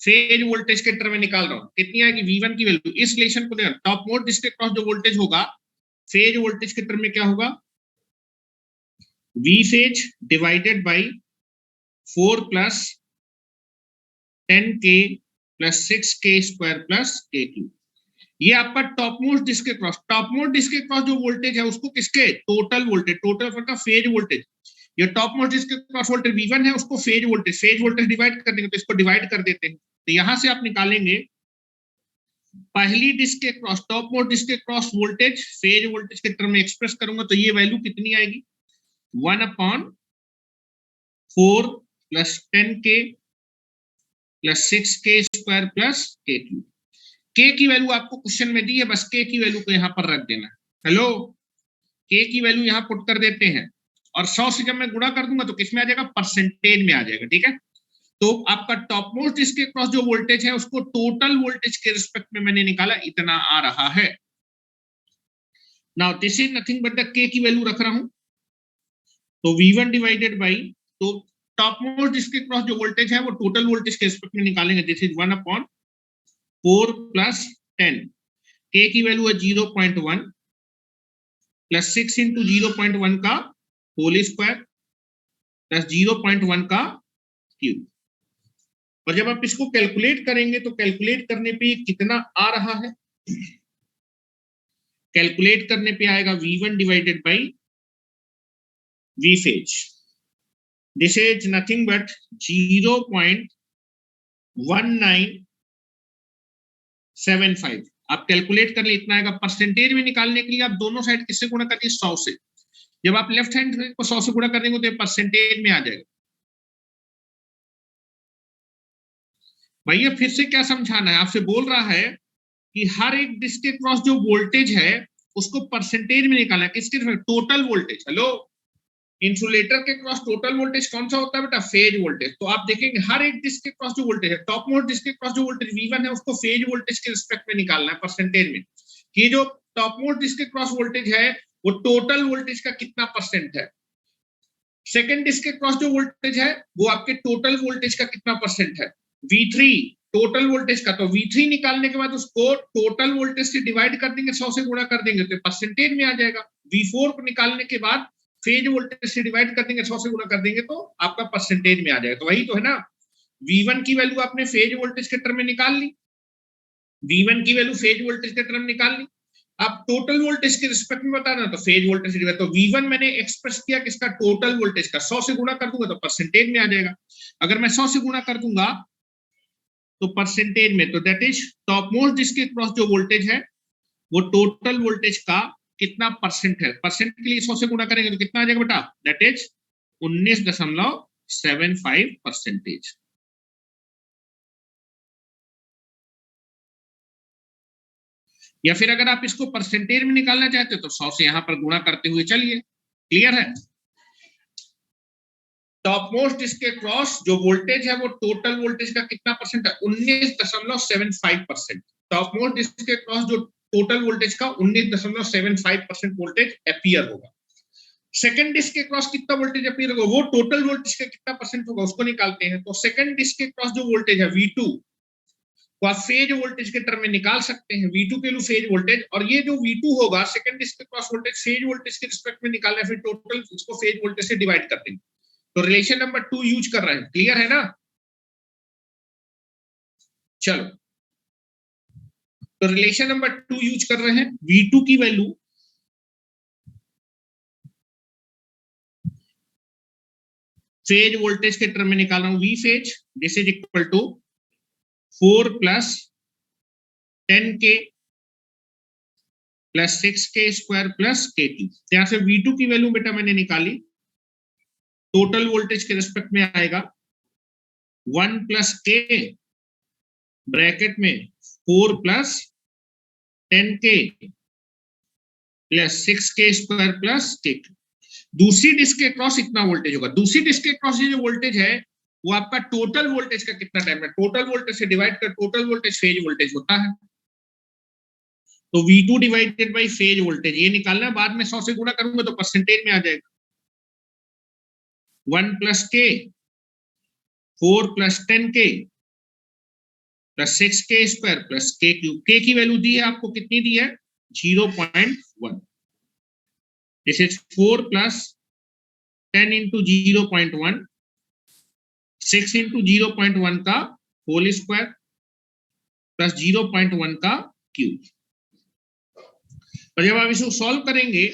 फेज वोल्टेज के टर्म में निकाल रहा हूं, कितनी आएगी V1 की वैल्यू। इस रिलेशन को देखो, टॉप मोस्ट डिस्क के क्रॉस जो वोल्टेज होगा फेज वोल्टेज के टर्म में क्या होगा, V phase divided by 4 plus 10k plus 6k square plus k cube. ये आपका टॉप मोस्ट डिस्क के क्रॉस, टॉप मोस्ट डिस्क के क्रॉस जो वोल्टेज है उसको किसके, टोटल वोल्टेज, टोटल का फेज वोल्टेज। ये टॉप मोस्ट डिस्क के क्रॉस वोल्टेज V1 है, उसको फेज वोल्टेज डिवाइड कर देंगे, तो इसको डिवाइड कर देते हैं। तो यहां से आप निकालेंगे पहली डिस्क के क्रॉस, टॉप मोस्ट डिस्क के क्रॉस वोल्टेज फेज वोल्टेज के टर्म में एक्सप्रेस करूंगा तो ये वैल्यू कितनी आएगी, 1/4 plus 10k plus 6k square plus k cube. k की वैल्यू आपको क्वेश्चन में दी है, बस k की वैल्यू को यहां पर रख देना। हेलो, k की वैल्यू यहां पुट कर देते हैं और 100 से जब मैं गुणा कर दूंगा तो किसमें आ जाएगा, परसेंटेज में आ जाएगा। ठीक है, तो आपका टॉप मोस्ट डिस्क के क्रॉस जो वोल्टेज है उसको टोटल वोल्टेज के रिस्पेक्ट में मैंने निकाला, इतना आ रहा है। Now this is nothing but the k की वैल्यू रख रहा हूं, तो V1 डिवाइडेड बाई, तो टॉप मोस्ट डिस्क के क्रॉस जो वोल्टेज है वो टोटल वोल्टेज के रिस्पेक्ट में निकालेंगे। दिस इज 1/4 प्लस 10, k की वैल्यू है 0.1 प्लस 6 इंटू 0.1 का होल स्क्वायर प्लस 0.1 का क्यूब। और जब आप इसको कैलकुलेट करेंगे तो कैलकुलेट करने पे कितना आ रहा है, कैलकुलेट करने पे आएगा V1 divided by V phase. This is nothing but 0.1975। आप कैलकुलेट कर ले, इतना आएगा। परसेंटेज में निकालने के लिए आप दोनों साइड किससे गुणा करिए, 100 से। जब आप लेफ्ट हैंड को 100 से गुणा कर देंगे तो परसेंटेज में आ जाएगा। भैया फिर से क्या समझाना है, आपसे बोल रहा है कि हर एक डिस्क के क्रॉस जो वोल्टेज है उसको परसेंटेज में निकालना है, किसके, टोटल वोल्टेज। हेलो, इंसुलेटर के क्रॉस टोटल वोल्टेज कौन सा होता है बेटा, फेज वोल्टेज। तो आप देखेंगे हर एक डिस्क के क्रॉस जो वोल्टेज है, टॉप मोस्ट डिस्क के क्रॉस जो वोल्टेज V1 है उसको फेज वोल्टेज के रिस्पेक्ट में निकालना है, परसेंटेज में। कि जो टॉप मोस्ट डिस्क के क्रॉस वोल्टेज है वो टोटल वोल्टेज का कितना परसेंट है। सेकंड डिस्क के क्रॉस जो वोल्टेज है वो आपके टोटल वोल्टेज का कितना परसेंट है, V3 टोटल वोल्टेज का। तो V3 निकालने के बाद उसको टोटल वोल्टेज से डिवाइड कर देंगे, 100 से गुणा कर देंगे तो परसेंटेज में आ जाएगा। V4 को निकालने के बाद फेज वोल्टेज से डिवाइड कर देंगे, 100 से गुणा कर देंगे तो आपका परसेंटेज में आ जाएगा। तो वही तो है ना, V1 की वैल्यू आपने फेज वोल्टेज के टर्म में निकाल ली, V1 की वैल्यू फेज वोल्टेज के टर्म निकाल ली। आप टोटल वोल्टेज के रिस्पेक्ट में बताना तो फेज वोल्टेज से डिवाइड, तो V1 मैंने एक्सप्रेस किया किसका, टोटल वोल्टेज का। 100 से गुणा कर दूंगा तो परसेंटेज में आ जाएगा। अगर मैं 100 से गुणा कर दूंगा तो परसेंटेज में, तो दैट इज टॉप मोस्ट जिसके क्रॉस जो वोल्टेज है वो टोटल वोल्टेज का कितना परसेंट है। परसेंट के लिए 100 से गुणा करेंगे तो कितना आ जाएगा बेटा, दैट इज 19.75 परसेंटेज। या फिर अगर आप इसको परसेंटेज में निकालना चाहते हो तो 100 से यहां पर गुणा करते हुए चलिए। क्लियर है, टॉप मोस्ट इसके क्रॉस जो वोल्टेज है वो टोटल वोल्टेज का कितना परसेंट है, 19.75%। टॉप मोस्ट इसके क्रॉस जो टोटल वोल्टेज का 19.75% वोल्टेज अपीयर होगा। सेकंड डिस्क के क्रॉस कितना वोल्टेज अपीयर होगा, वो टोटल वोल्टेज का कितना परसेंट होगा उसको निकालते हैं। तो सेकंड डिस्क के क्रॉस जो वोल्टेज है V2 को आप फेज वोल्टेज के टर्म में निकाल सकते हैं, V2 के लिए फेज वोल्टेज। और ये जो V2 होगा सेकंड डिस्क के क्रॉस वोल्टेज फेज वोल्टेज के रिस्पेक्ट में निकालना है, फिर टोटल इसको फेज वोल्टेज से डिवाइड कर देंगे। तो रिलेशन नंबर 2 यूज कर रहे हैं। क्लियर है ना, चलो तो रिलेशन नंबर 2 यूज कर रहे हैं। V2 की वैल्यू फेज वोल्टेज के टर्म में निकाल रहा हूं, V phase this is equal to 4 plus 10k plus 6k square plus k2। यहां से V2 की वैल्यू बेटा मैंने निकाली, टोटल वोल्टेज के रिस्पेक्ट में आएगा 1 प्लस k ब्रैकेट में 4 plus 10k plus 6k square plus k2। दूसरी डिस्क के क्रॉस इतना वोल्टेज होगा। दूसरी डिस्क के क्रॉस ये जो वोल्टेज है वो आपका टोटल वोल्टेज का कितना टाइम है, टोटल वोल्टेज से डिवाइड कर टोटल वोल्टेज फेज वोल्टेज होता है, तो V2 divided by phase voltage ये निकालना है। बाद में 100 से गुणा करूंगा तो परसेंटेज में आ जाएगा। 1 plus k 4 plus 10k plus 6k square plus k cube. k की वैल्यू दी है आपको, कितनी दी है 0.1। This is 4 plus 10 into 0.1 6 into 0.1 का होल स्क्वायर प्लस 0.1 का क्यूब। और जब आप इसको सॉल्व करेंगे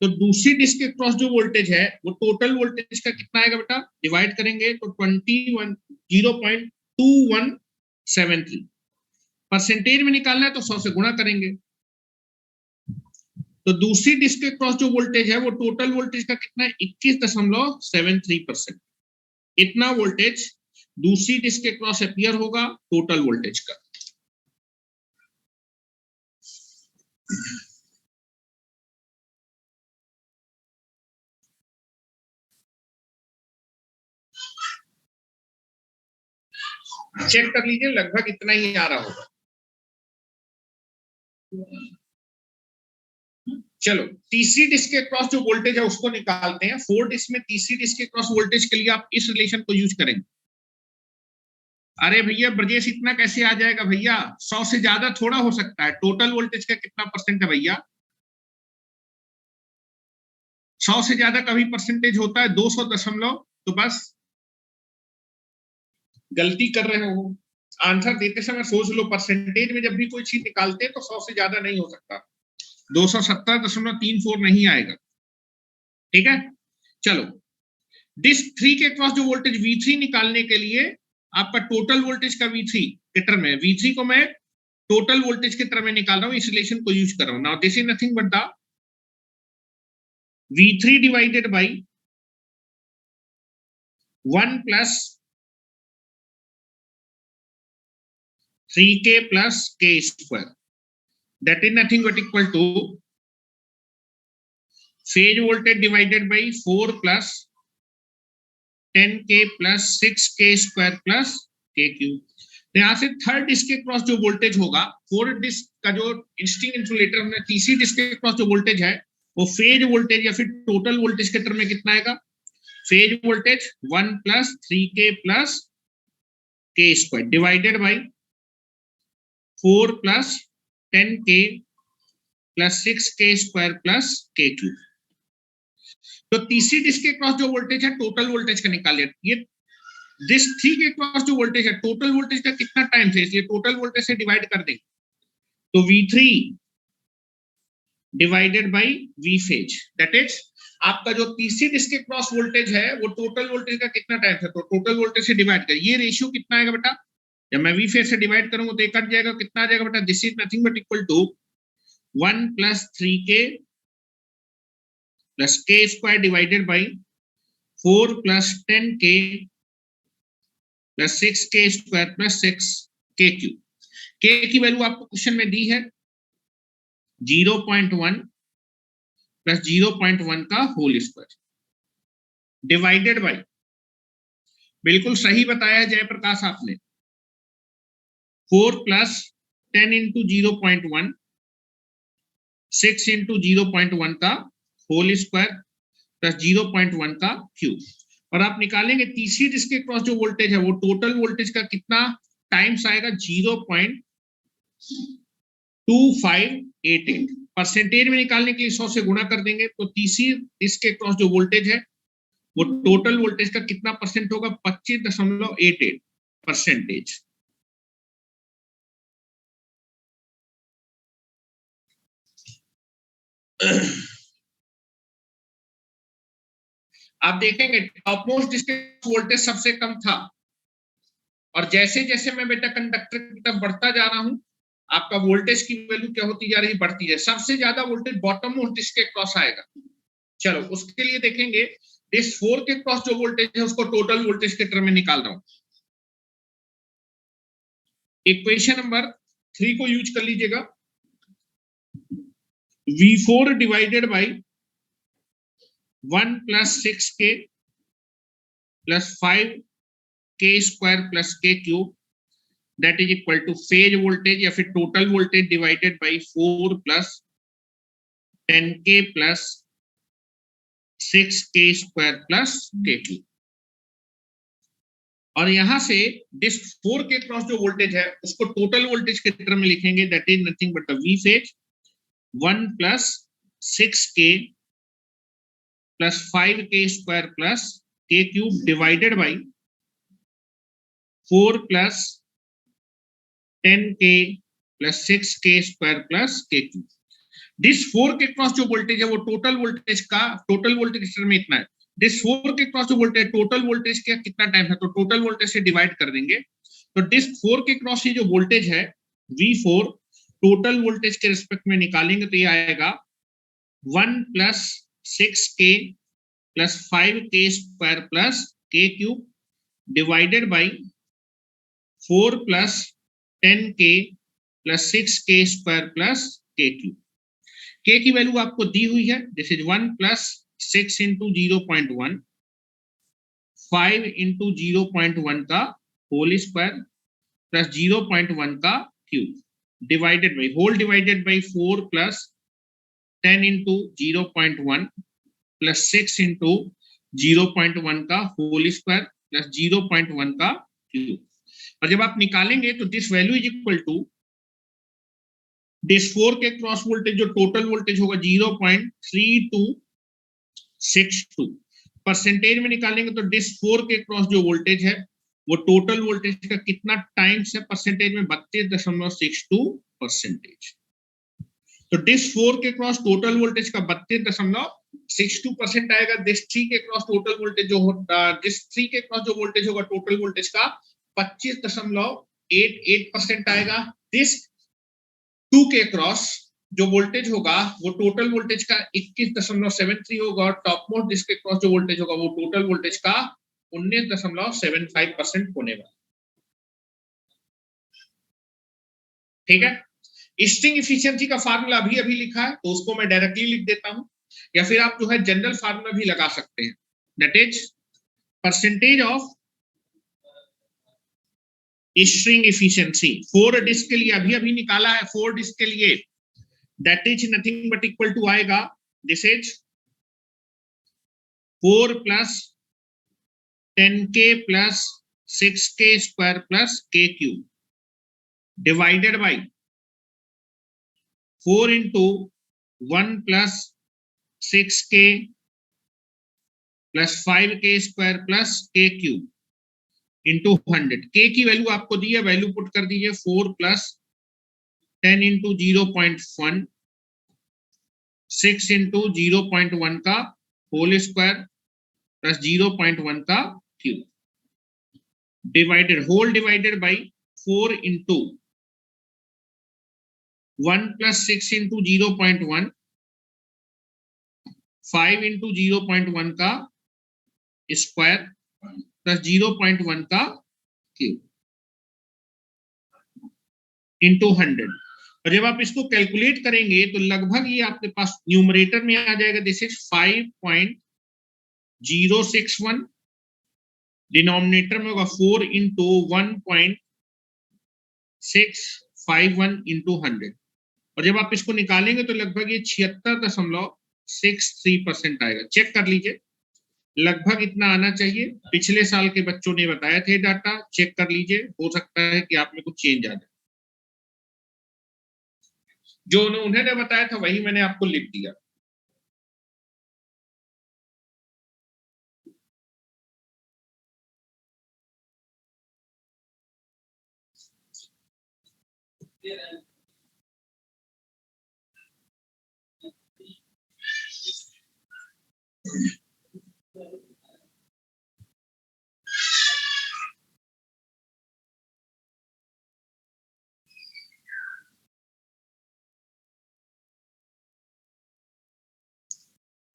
तो दूसरी डिस्क के क्रॉस जो वोल्टेज है वो टोटल वोल्टेज का कितना आएगा बेटा, डिवाइड करेंगे तो 0.2173। परसेंटेज में निकालना है तो 100 से गुणा करेंगे। तो दूसरी डिस्क के क्रॉस जो वोल्टेज है वो टोटल वोल्टेज का कितना है 21.73%। इतना वोल्टेज दूसरी डिस्क के क्रॉस अपीयर होगा टोटल वोल्टेज का। चेक कर लीजिए, लगभग इतना ही आ रहा होगा। चलो तीसरी डिस्क के क्रॉस जो वोल्टेज है उसको निकालते हैं। 4 डिस्क में तीसरी डिस्क के क्रॉस वोल्टेज के लिए आप इस रिलेशन को यूज करेंगे। अरे भैया ब्रजेश इतना कैसे आ जाएगा भैया, 100 से ज्यादा थोड़ा हो सकता है। टोटल वोल्टेज का कितना परसेंट है भैया, 100 से ज्यादा कभी परसेंटेज होता है 200 दशमलव, तो बस गलती कर रहे हो। आंसर देते समय सोच लो, परसेंटेज में जब भी कोई चीज निकालते हैं तो 100 से ज्यादा नहीं हो सकता, 270.34 नहीं आएगा। ठीक है, चलो डिस्क 3 के क्रॉस जो वोल्टेज V3 निकालने के लिए आपका टोटल वोल्टेज का V3 के टर्म में, V3 को मैं टोटल वोल्टेज के टर्म में निकाल रहा हूं, इस रिलेशन को यूज कर रहा हूं। Now this is nothing but the V3 divided by 1 plus 3k plus k square, that is nothing but equal to phase voltage divided by 4 plus 10k plus 6k square plus k cube। तो यहां से third disc के cross जो voltage होगा, fourth disc का जो instinct insulator में तीसरी डिस्क के क्रॉस जो वोल्टेज है वो फेज वोल्टेज या फिर टोटल वोल्टेज के टर्म में कितना आएगा, phase voltage 1 plus 3k plus k square divided by 4 plus 10k plus 6k square plus k cube. तो तीसरी डिस्क के क्रॉस जो वोल्टेज है टोटल वोल्टेज का निकाल लिया। ये डिस्क 3 के क्रॉस जो वोल्टेज है टोटल वोल्टेज का कितना टाइम है, इसलिए टोटल वोल्टेज से डिवाइड कर देंगे तो V3 divided by V phase, that is आपका जो तीसरी डिस्क के क्रॉस वोल्टेज है वो टोटल वोल्टेज का कितना टाइम है, तो टोटल वोल्टेज से डिवाइड कर। ये रेशियो कितना आएगा बेटा, जब मैं V फेज से डिवाइड करूंगा तो ये कट जाएगा, कितना आ जाएगा बेटा, this is nothing but equal to 1 plus 3k plus k square divided by 4 plus 10k plus 6k square plus 6k cube. k की वैल्यू आपको क्वेश्चन में दी है 0.1 प्लस 0.1 का होल स्क्वायर डिवाइडेड बाई, बिल्कुल सही बताया जयप्रकाश आपने, 4 प्लस 10 इंटू 0.1 6 इंटू 0.1 का होल स्क्वायर प्लस 0.1 का क्यूब। और आप निकालेंगे तीसरी डिस्क के क्रॉस जो वोल्टेज है वो टोटल वोल्टेज का कितना टाइम्स आएगा, 0.2588। परसेंटेज में निकालने के लिए 100 से गुणा कर देंगे तो तीसरी डिस्क के क्रॉस जो वोल्टेज है वो टोटल वोल्टेज का कितना परसेंट होगा, 25.88 परसेंटेज। आप देखेंगे टॉप मोस्ट जिसके वोल्टेज सबसे कम था, और जैसे जैसे मैं बेटा कंडक्टर की तरफ बढ़ता जा रहा हूं, आपका वोल्टेज की वैल्यू क्या होती जा रही, बढ़ती है। सबसे ज्यादा वोल्टेज बॉटम मोस्ट जिसके क्रॉस आएगा। चलो उसके लिए देखेंगे, इस 4 के क्रॉस जो वोल्टेज है उसको टोटल वोल्टेज के टर्म में निकाल रहा हूं। इक्वेशन नंबर 3 को यूज कर लीजिएगा, V4 divided by 1 plus 6k plus 5k square plus k cube, that is equal two phase voltage या फिर total voltage divided by 4 plus 10k plus 6k square plus k cube. और यहां से disc 4 के cross जो voltage है उसको total voltage के टर्म में लिखेंगे, that is nothing but the V phase 1 plus 6k plus 5k square plus k cube divided by 4 plus 10k plus 6k square plus k cube. Disc 4 के cross जो voltage है वो total voltage का, total voltage में इतना है। Dish 4 के cross जो वोल्टेज, टोटल वोल्टेज का कितना टाइम है, तो टोटल वोल्टेज से डिवाइड कर देंगे। तो डिस 4 के क्रॉस ये जो वोल्टेज है V4 टोटल वोल्टेज के रिस्पेक्ट में निकालेंगे तो ये आएगा 1 plus 6k plus 5k square plus k cube divided by 4 plus 10k plus 6k square plus k cube. k की वैल्यू आपको दी हुई है, this is 1 plus 6 into 0.1, 5 into 0.1 का होल स्क्वायर प्लस 0.1 का cube divided by whole divided by 4 plus 10 into 0.1 plus 6 into 0.1 का whole square plus 0.1 का cube. और जब आप निकालेंगे तो this value is equal to disc 4 के क्रॉस वोल्टेज जो टोटल वोल्टेज होगा 0.3262। परसेंटेज में निकालेंगे तो डिस 4 के क्रॉस जो वोल्टेज है वो टोटल वोल्टेज का कितना टाइम्स है परसेंटेज में, 32.62%। तो डिस 4 के क्रॉस टोटल वोल्टेज का 32.62% आएगा। डिस 3 के क्रॉस टोटल वोल्टेज जो होगा, डिस 3 के क्रॉस जो वोल्टेज होगा टोटल वोल्टेज का 25.88% आएगा। डिस 2 के क्रॉस जो वोल्टेज होगा वो टोटल वोल्टेज का 21.73 होगा, और टॉप मोस्ट जिसके क्रॉस जो वोल्टेज होगा वो टोटल वोल्टेज का 19.75% होने वाला। ठीक है, स्ट्रिंग एफिशिएंसी का फार्मूला अभी अभी लिखा है तो उसको मैं डायरेक्टली लिख देता हूं, या फिर आप जो है जनरल फार्मूला भी लगा सकते हैं, that is percentage of string efficiency 4 disc के लिए अभी अभी निकाला है। 4 डिस्क के लिए that is nothing but equal to आएगा, this is 4 plus 10k plus 6k square plus k cube divided by 4 into 1 plus 6k plus 5k square plus k cube into 100। k की वैल्यू आपको दी है, value put कर दीजिए 4 plus 10 into 0.1, 6 into 0.1 का whole square plus 0.1 का cube divided whole divided by 4 into 1 plus 6 into 0.1, 5 into 0.1 का square plus 0.1 का क्यूब इंटू 100। और जब आप इसको कैलकुलेट करेंगे तो लगभग ये आपके पास न्यूमरेटर में आ जाएगा, दिस इज 5.061, डिनोमिनेटर में होगा 4 इंटू 1.651 इंटू 100। और जब आप इसको निकालेंगे तो लगभग ये 76.63% आएगा। चेक कर लीजिए, लगभग इतना आना चाहिए। पिछले साल के बच्चों ने बताया थे डाटा, चेक कर लीजिए, हो सकता है कि आप में कुछ चेंज आ जाए। जो उन्होंने बताया था वही मैंने आपको लिख दिया।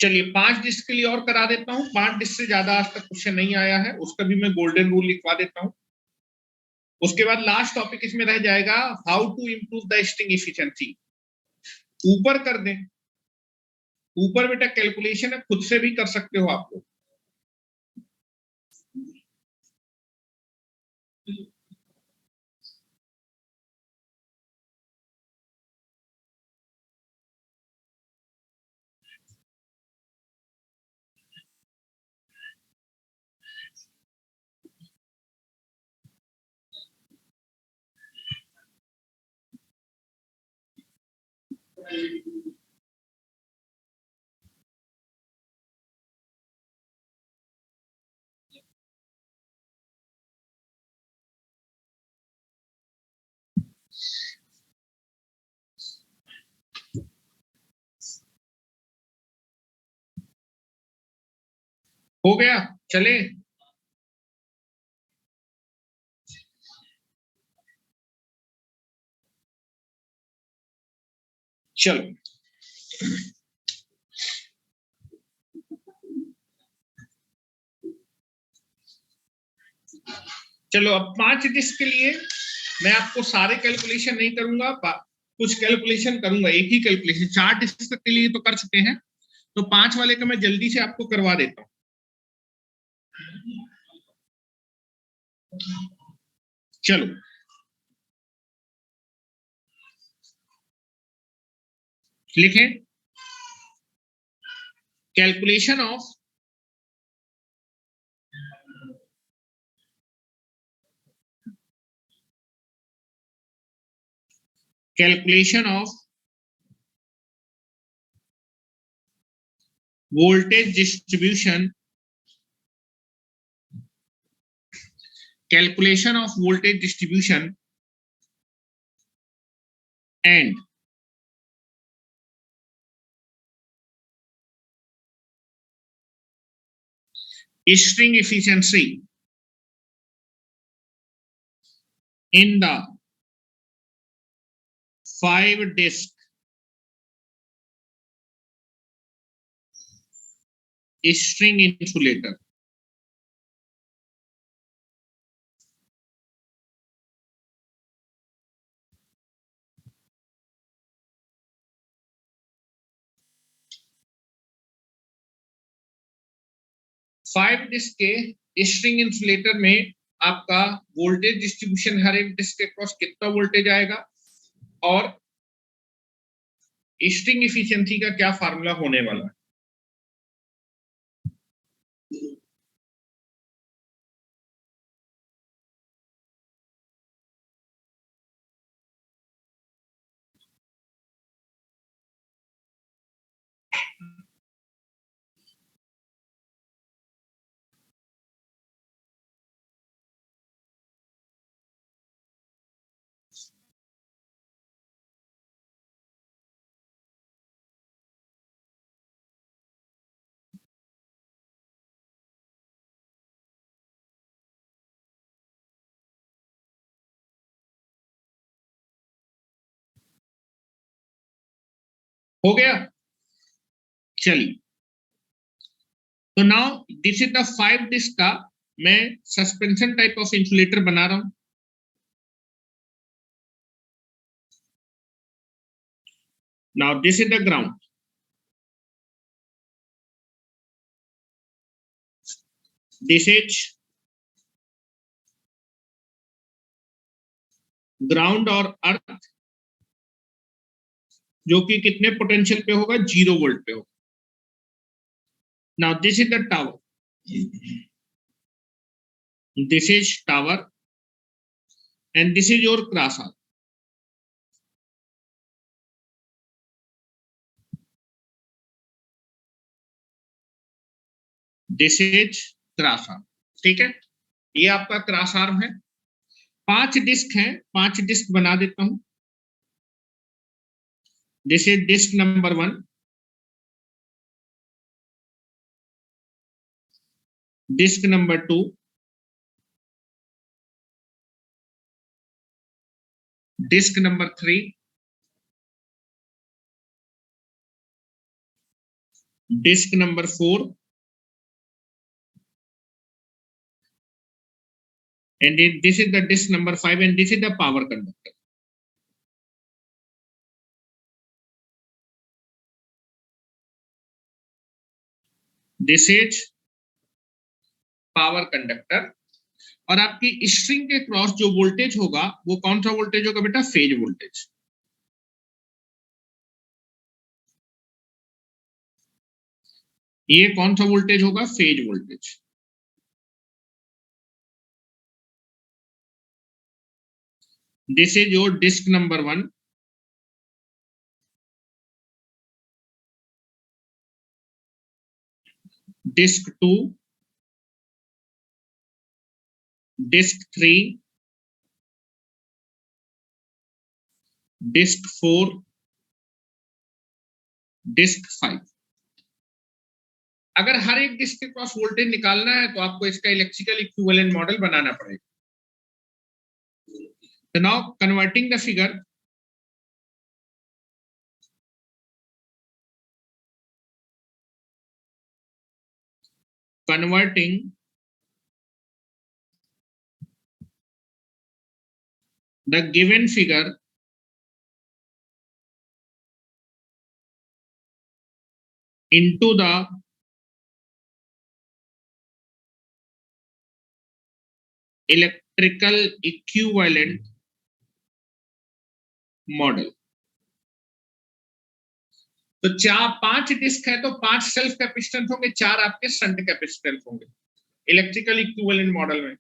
चलिए 5 डिस्क के लिए और करा देता हूं, 5 डिस्क से ज्यादा आज तक क्वेश्चन नहीं आया है, उसका भी मैं गोल्डन रूल लिखवा देता हूं। उसके बाद लास्ट टॉपिक इसमें रह जाएगा how to improve the string efficiency. ऊपर कर दें, ऊपर बेटा कैलकुलेशन है, खुद से भी कर सकते हो आप लोग। हो गया, चले। चलो चलो, अब 5 डिस्क के लिए मैं आपको सारे कैलकुलेशन नहीं करूंगा, कुछ कैलकुलेशन करूंगा, एक ही कैलकुलेशन। 4 डिस्क के लिए तो कर चुके हैं, तो 5 वाले का मैं जल्दी से आपको करवा देता हूं। चलो लिखें, calculation of voltage distribution, calculation of voltage distribution and string efficiency in the 5 disc string insulator। Five disc के स्ट्रिंग इंसुलेटर में आपका वोल्टेज डिस्ट्रीब्यूशन, हर एक डिस्क के क्रॉस कितना वोल्टेज आएगा और स्ट्रिंग इफिशिएंसी का क्या फार्मूला होने वाला है। हो गया, चलिए। तो now this is the 5 disc का मैं सस्पेंशन टाइप ऑफ इंसुलेटर बना रहा हूं। Now this is the ground, this is ground और अर्थ, जो कि कितने पोटेंशियल पे होगा, 0 वोल्ट पे होगा। Now this is the tower, this is tower and this is your cross arm। this is cross arm, ठीक है, ये आपका क्रॉस आर्म है। 5 डिस्क हैं, 5 डिस्क बना देता हूं। This is disc number 1, disc number 2, disc number 3, disc number 4, and this is the disc number 5, and this is the power conductor. This is power conductor. और आपकी स्ट्रिंग के cross जो voltage होगा वो कौन सा वोल्टेज होगा बेटा? Phase voltage. ये कौन सा वोल्टेज होगा? Phase voltage. This is your disc number 1, disc 2, disc 3, disc 4, disc 5। अगर हर एक डिस्क के क्रॉस वोल्टेज निकालना है तो आपको इसका इलेक्ट्रिकल इक्विवेलेंट मॉडल बनाना पड़ेगा। तो now converting the figure, converting the given figure into the electrical equivalent model। तो 5 डिस्क है तो 5 सेल्फ कैपेसिटेंस होंगे, 4 आपके शंट कैपेसिटेंस होंगे इलेक्ट्रिकल इक्विवेलेंट मॉडल में।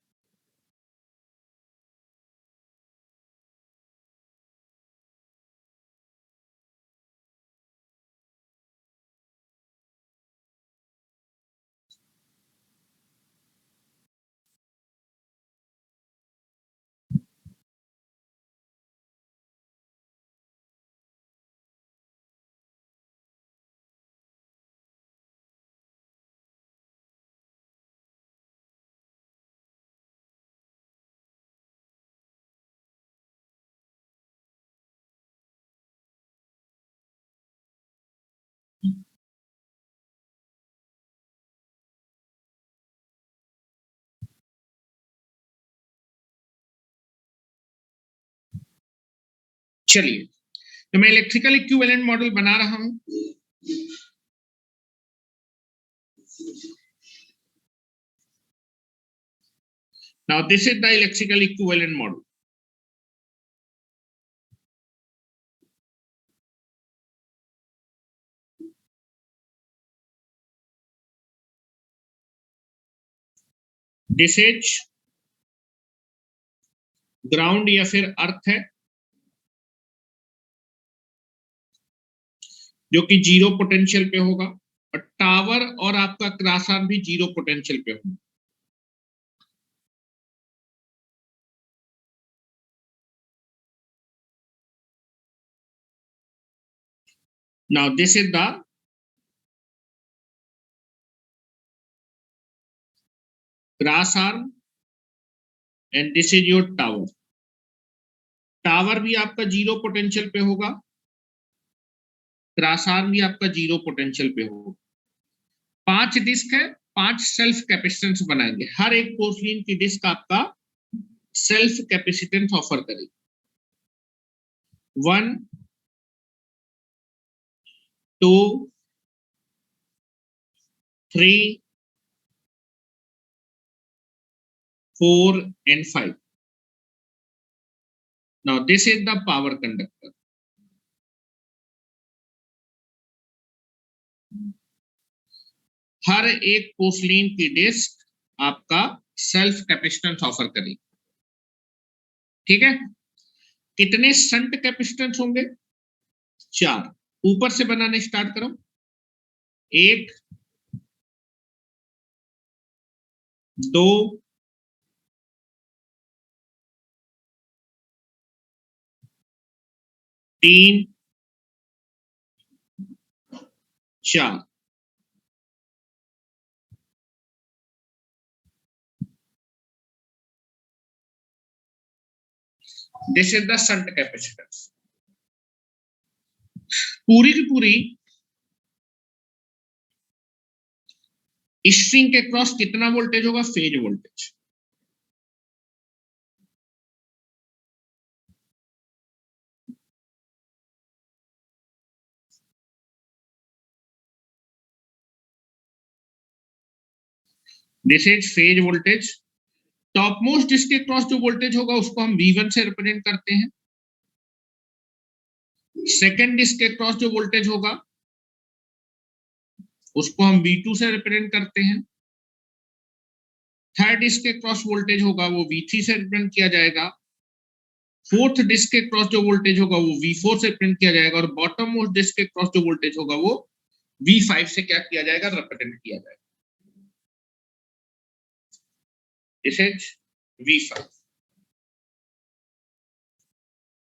चलिए, तो मैं इलेक्ट्रिकल इक्विवेलेंट मॉडल बना रहा हूं। Now this is the electrical equivalent model। This is ground या फिर अर्थ है जो कि 0 पोटेंशियल पे होगा, और टावर और आपका क्रॉस आर्म भी 0 पोटेंशियल पे होगा। Now this is the cross arm and this is your tower। Tower भी आपका 0 पोटेंशियल पे होगा, क्रॉस आर्म भी आपका 0 पोटेंशियल पे होगा। 5 डिस्क है, 5 सेल्फ कैपेसिटेंस बनाएंगे। हर एक पोर्सलिन की डिस्क आपका सेल्फ कैपेसिटेंस ऑफर करेगी। 1, 2, 3, 4 and 5। Now this is the power conductor। हर एक पोर्सलिन की डिस्क आपका सेल्फ कैपेसिटेंस ऑफर करेगी। ठीक है, कितने शंट कैपेसिटेंस होंगे? 4। ऊपर से बनाने स्टार्ट करो। 1, 2, 3, 4। This is the shunt capacitance. पूरी की पूरी स्ट्रिंग के क्रॉस कितना वोल्टेज होगा? Phase voltage. This is phase voltage. Top most disc के क्रॉस जो वोल्टेज होगा उसको हम V1 से रिप्रेजेंट करते हैं। सेकेंड डिस्क के क्रॉस जो वोल्टेज होगा उसको हम V2 से रिप्रेजेंट करते हैं। थर्ड डिस्क के क्रॉस वोल्टेज होगा वो V3 से रिप्रेजेंट किया जाएगा। फोर्थ डिस्क के क्रॉस जो वोल्टेज होगा वो V4 से रिप्रेजेंट किया जाएगा, और बॉटम मोस्ट डिस्क के क्रॉस जो वोल्टेज होगा वो V5 से क्या किया जाएगा? रिप्रेजेंट किया जाएगा। This is V5।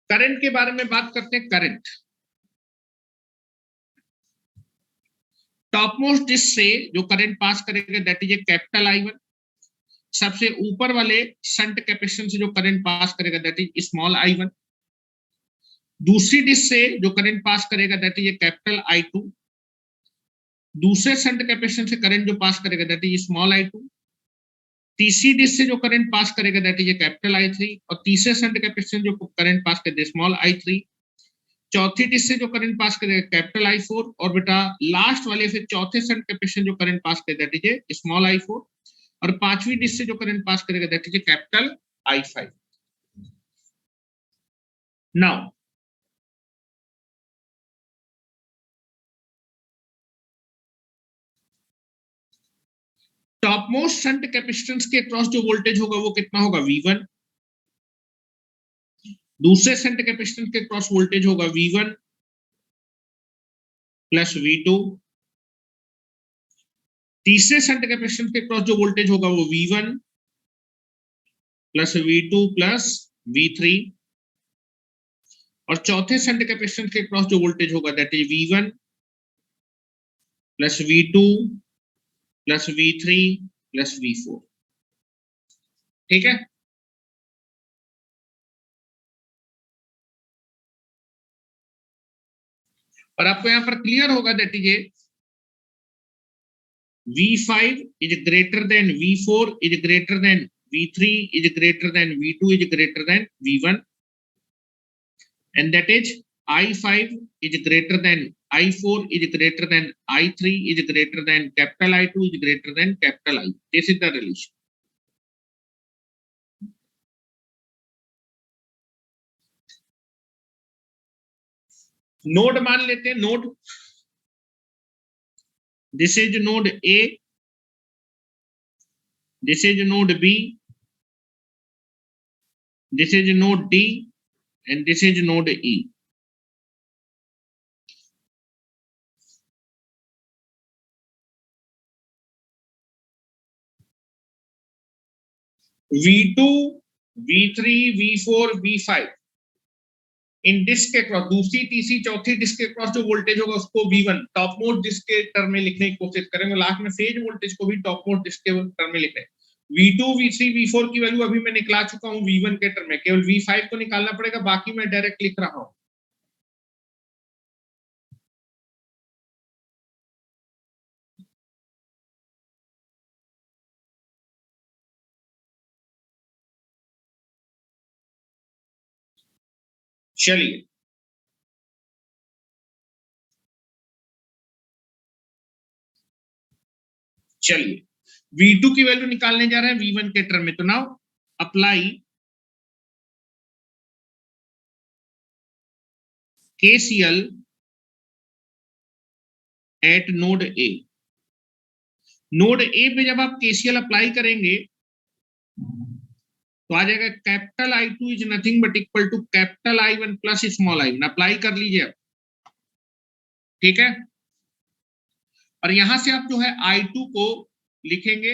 करंट के बारे में बात करते हैं। करंट टॉप मोस्ट डिस्क से जो करंट पास करेगा that is a capital I1। सबसे ऊपर वाले शंट कैपेसिटेंस से जो करंट पास करेगा दैट इज स्मॉल I1। दूसरी डिस्क से जो करंट पास करेगा that is a capital I2। दूसरे शंट कैपेसिटेंस से करंट जो पास करेगा दैट इज स्मॉल I2। तीसरी डिस्क से जो करंट पास करेगा that is a capital I3, और तीसरे शंट कैपेसिटेंस जो करंट पास करेगा स्मॉल I3। चौथी डिस्क से जो करंट पास करेगा कैपिटल I4, और बेटा लास्ट वाले से चौथे शंट कैपेसिटेंस जो करंट पास करेगा that is A small I4, और पांचवी डिस्क से जो करंट पास करेगा that is a capital I5। Now top most shunt capacitance के क्रॉस जो वोल्टेज होगा वो कितना होगा? V1। दूसरे शंट कैपेसिटेंस के क्रॉस वोल्टेज होगा V1 प्लस V2। तीसरे शंट कैपेसिटेंस के क्रॉस जो वोल्टेज होगा वो V1 plus V2 plus V3, और चौथे शंट कैपेसिटेंस के क्रॉस जो वोल्टेज होगा that is V1 plus V2 plus V3 plus V4। ठीक है। और आपको यहां पर क्लियर होगा that is A V5 is greater than V4 is greater than V3 is greater than V2 is greater than V1, and that is I5 is greater than I4 is greater than I3 is greater than capital I2 is greater than capital I. This is the relation. Node मान लेते हैं। Node, this is node A, this is node B, this is node D, and this is node E. V2, V3, V4, V5 in disc के cross, दूसरी तीसरी चौथी disc के cross जो voltage होगा उसको V1 टॉप मोस्ट डिस्क के term में लिखने की कोशिश करेंगे। लास्ट में फेज वोल्टेज को भी टॉप मोस्ट डिस्क के टर्म में लिखें। V2, V3, V4 की वैल्यू अभी मैं निकाल चुका हूं V1 के टर्म में, केवल V5 को निकालना पड़ेगा, बाकी मैं डायरेक्ट लिख रहा हूं। चलिए चलिए V2 की वैल्यू निकालने जा रहे हैं V1 के टर्म में। तो now apply KCL at node A। Node A पे जब आप KCL अप्लाई करेंगे तो आ जाएगा capital I2 is nothing but equal to capital I1 plus small I1। Apply कर लीजिए अब, ठीक है। और यहां से आप जो है I2 को लिखेंगे,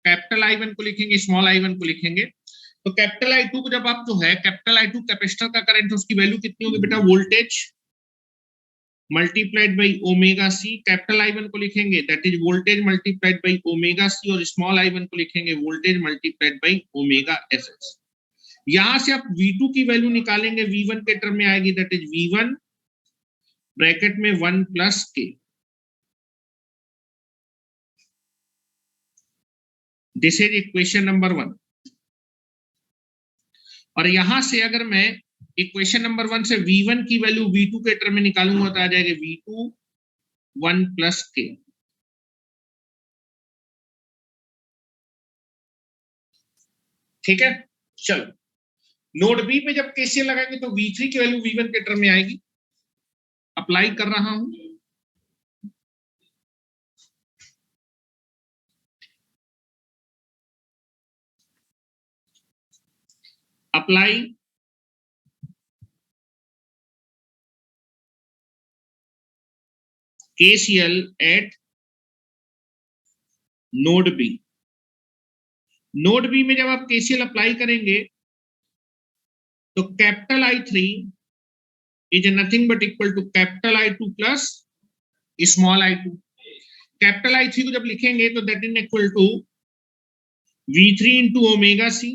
कैपिटल I1 को लिखेंगे, स्मॉल I1 को लिखेंगे। तो कैपिटल I2 को जब आप जो है कैपिटल I2 कैपेसिटर का करंट है उसकी वैल्यू कितनी होगी बेटा? Voltage multiplied by omega C. Capital I1 को लिखेंगे that is voltage multiplied by omega C, और स्मॉल I1 को लिखेंगे voltage multiplied by omega SS। यहां से आप V2 की वैल्यू निकालेंगे, V1 के टर्म में आएगी दैट इज V1 ब्रैकेट में 1 plus K। This is equation number 1। और यहां से अगर मैं इक्वेशन नंबर 1 से V1 की वैल्यू V2 के टर्म में निकालूंगा तो आ जाएगा V2 1 प्लस के। ठीक है, चलो नोड बी पे जब केसीएल लगाएंगे तो V3 की वैल्यू V1 के टर्म में आएगी। अप्लाई कर रहा हूं, apply KCL at node B. Node B में जब आप KCL अप्लाई करेंगे तो capital I3 is nothing but equal to capital I2 plus small I2। Capital I3 को जब लिखेंगे तो that is equal to V3 into omega C.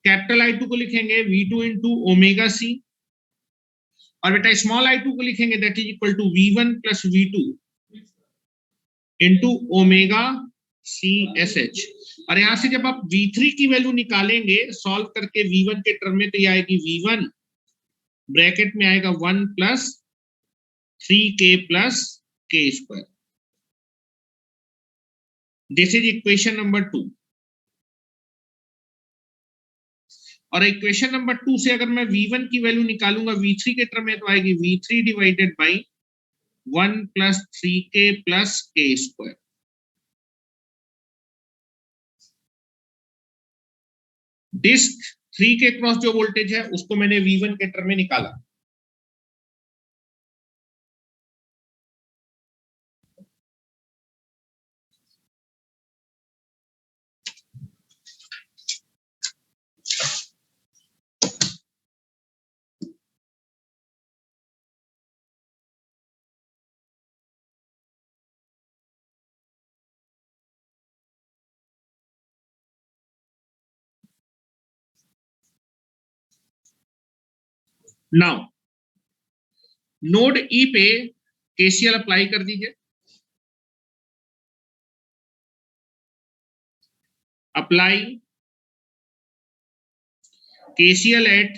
Capital I2 को लिखेंगे V2 इंटू ओमेगा सी। और बेटा स्मॉल I2 को लिखेंगे that is equal to V1 plus V2 into omega C S H. और यहां से जब आप V3 की वैल्यू निकालेंगे सॉल्व करके V1 के टर्म में तो ये आएगी V1 ब्रैकेट में आएगा 1 plus 3k plus k square. This is equation number 2। और इक्वेशन नंबर 2 से अगर मैं V1 की वैल्यू निकालूंगा V3 के टर्म में तो आएगी V3 divided by 1 plus 3k plus k square. Disc 3 के क्रॉस जो वोल्टेज है उसको मैंने V1 के टर्म में निकाला। नाउ नोड ई पे केसीएल अप्लाई कर दीजिए। Apply KCL at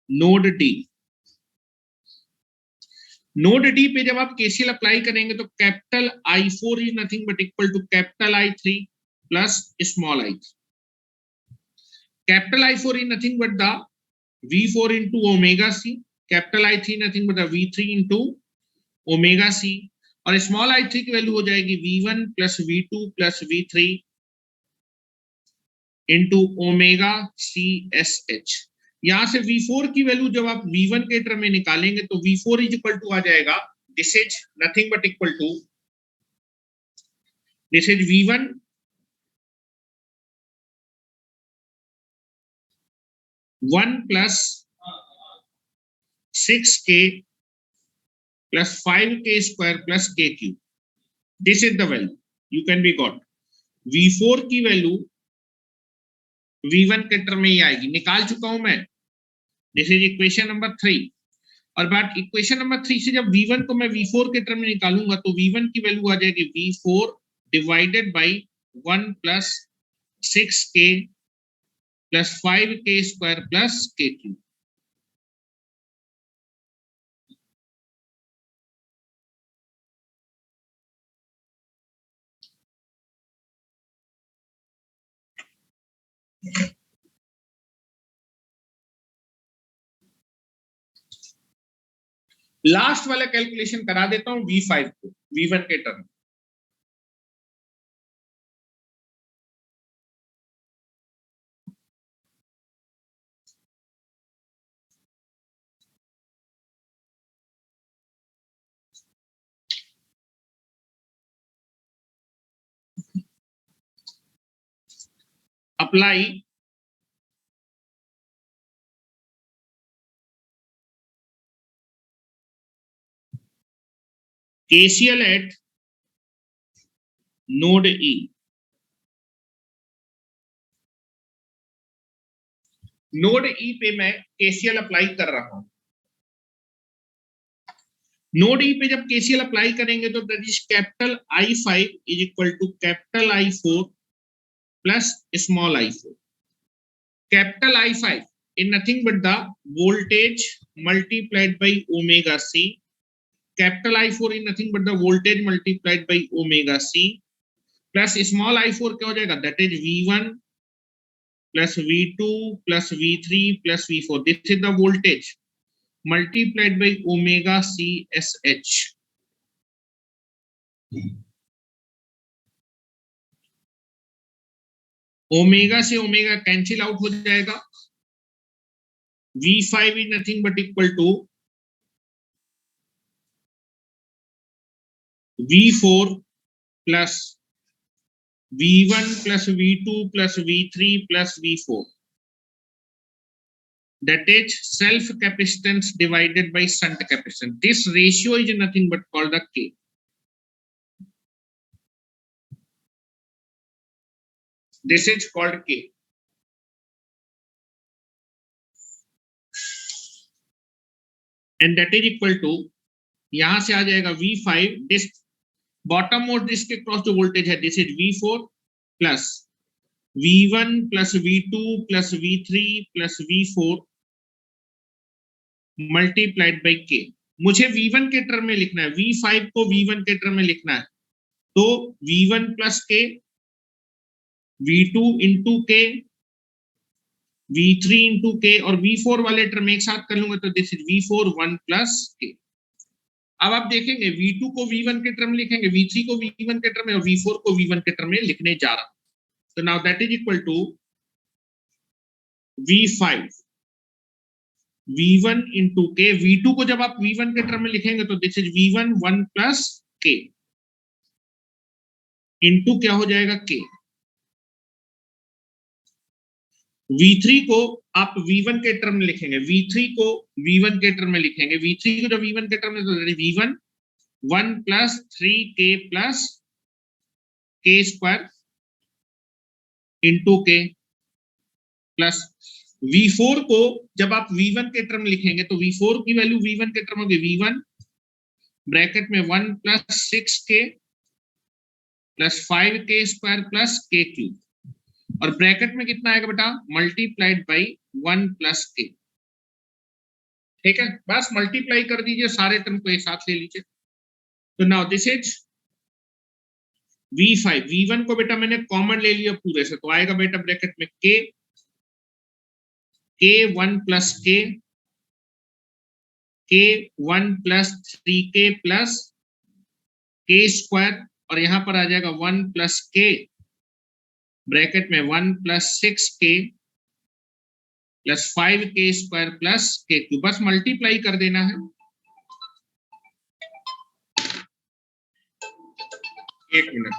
node D. Node D पे जब आप केसीएल अप्लाई करेंगे तो capital I4 is nothing but equal to capital I3 plus small I3। Capital I4 is nothing but the V4 into omega c, capital I3 nothing but V3 into omega C. और small I3 की value हो जाएगी V1 plus V2 plus V3 into omega C S H. यहां से V4 की value जब आप V1 के टर्म में निकालेंगे तो V4 इज इक्वल टू आ जाएगा this is nothing but equal to this is V1 1 plus 6k plus 5k square plus k cube. This is the value you can be got. V4 की value V1 के term में ही आएगी, निकाल चुका हूं मैं। This is equation number 3। और बात इक्वेशन नंबर 3 से जब V1 को मैं V4 के टर्म में निकालूंगा तो V1 की वैल्यू आ जाएगी V4 divided by 1 plus 6k plus 5k square plus k cube. Last वाला कैलकुलेशन करा देता हूं V5 को V1 के term. Apply KCL at node E. Node E पे मैं KCL अप्लाई कर रहा हूं। नोड ई पे जब केसीएल अप्लाई करेंगे तो that is capital I5 is equal to capital I4 plus small I4. Capital I5 in nothing but the voltage multiplied by omega C. Capital I4 in nothing but the voltage multiplied by omega C. Plus small I4 क्या हो जाएगा? That is V1 plus V2 plus V3 plus V4. This is the voltage multiplied by omega C SH. Omega से omega cancel out हो जाएगा. V5 is nothing but equal to V4 plus V1 plus V2 plus V3 plus V4. That is self capacitance divided by shunt capacitance. This ratio is nothing but called the K. This is called K. And that is equal to, यहां से आ जाएगा V5, this bottom mode disc के cross जो voltage है, this is V4 plus V1 plus V2 plus V3 plus V4 multiplied by K. मुझे V1 के term में लिखना है, V5 को V1 के टर्म में लिखना है, तो V1 plus K, V2 into K, V3 into K और V4 वाले टर्म एक साथ कर लूंगा तो this is V4 1 plus K. अब आप देखेंगे V2 को V1 के टर्म लिखेंगे, V3 को V1 के टर्म में और V4 को V1 के टर्म में लिखने जा रहा हूं. तो now that is equal to V5 V1 into K. V2 को जब आप V1 के टर्म में लिखेंगे तो this is V1 1 plus K into क्या हो जाएगा K. V3 को आप V1 के टर्म में लिखेंगे, V3 को V1 के टर्म में लिखेंगे, V3 को जब V1 के टर्म में तो V1 1 plus 3K plus K square into K plus V4 को जब आप V1 के टर्म लिखेंगे तो V4 की वैल्यू V1 के टर्म होगी V1 ब्रैकेट में 1 plus 6K plus 5K square plus K cube और ब्रैकेट में कितना आएगा बेटा? Multiplied by 1 plus K. ठीक है, बस मल्टीप्लाई कर दीजिए, सारे टर्म को एक साथ ले लीजिए. तो now this is V5. V1 को बेटा मैंने कॉमन ले लिया पूरे से, तो आएगा बेटा ब्रैकेट में K 1 plus K 1 plus 3K plus K square और यहां पर आ जाएगा 1 प्लस K ब्रैकेट में 1 plus 6K plus 5K square plus K cube. बस मल्टीप्लाई कर देना है. एक मिनट.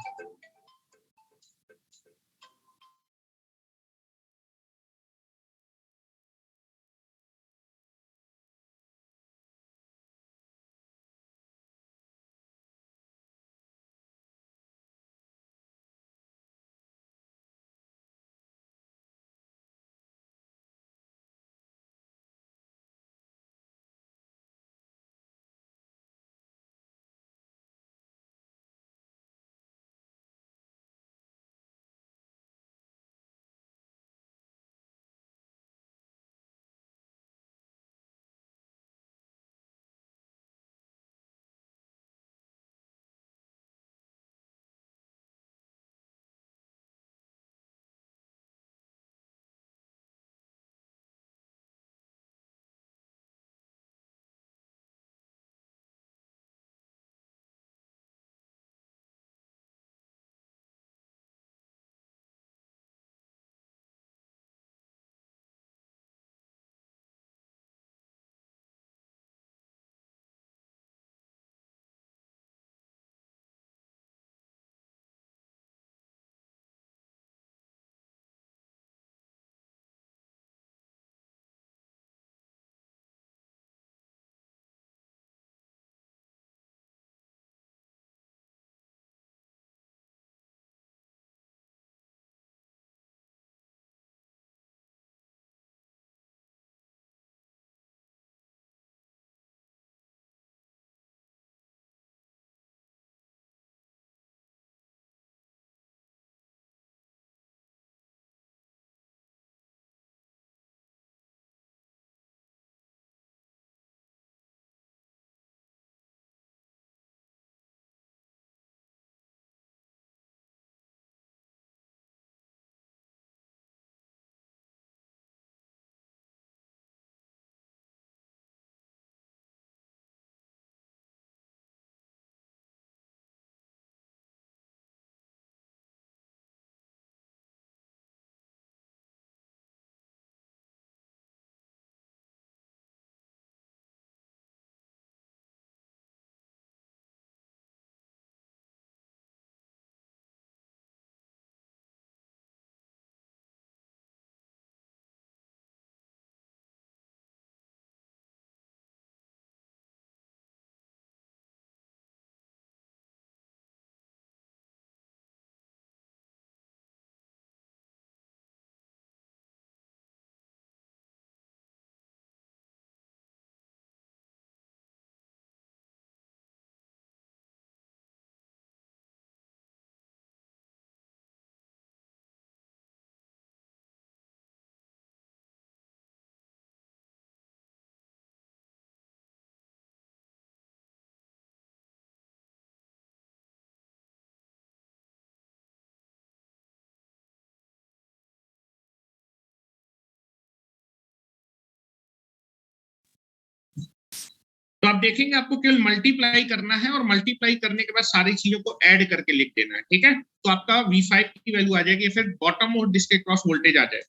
तो आप देखेंगे आपको केवल मल्टीप्लाई करना है और मल्टीप्लाई करने के बाद सारी चीजों को ऐड करके लिख देना है, ठीक है। तो आपका V5 की वैल्यू आ जाएगी, फिर बॉटम मोस्ट डिस्क के क्रॉस वोल्टेज आ जाए,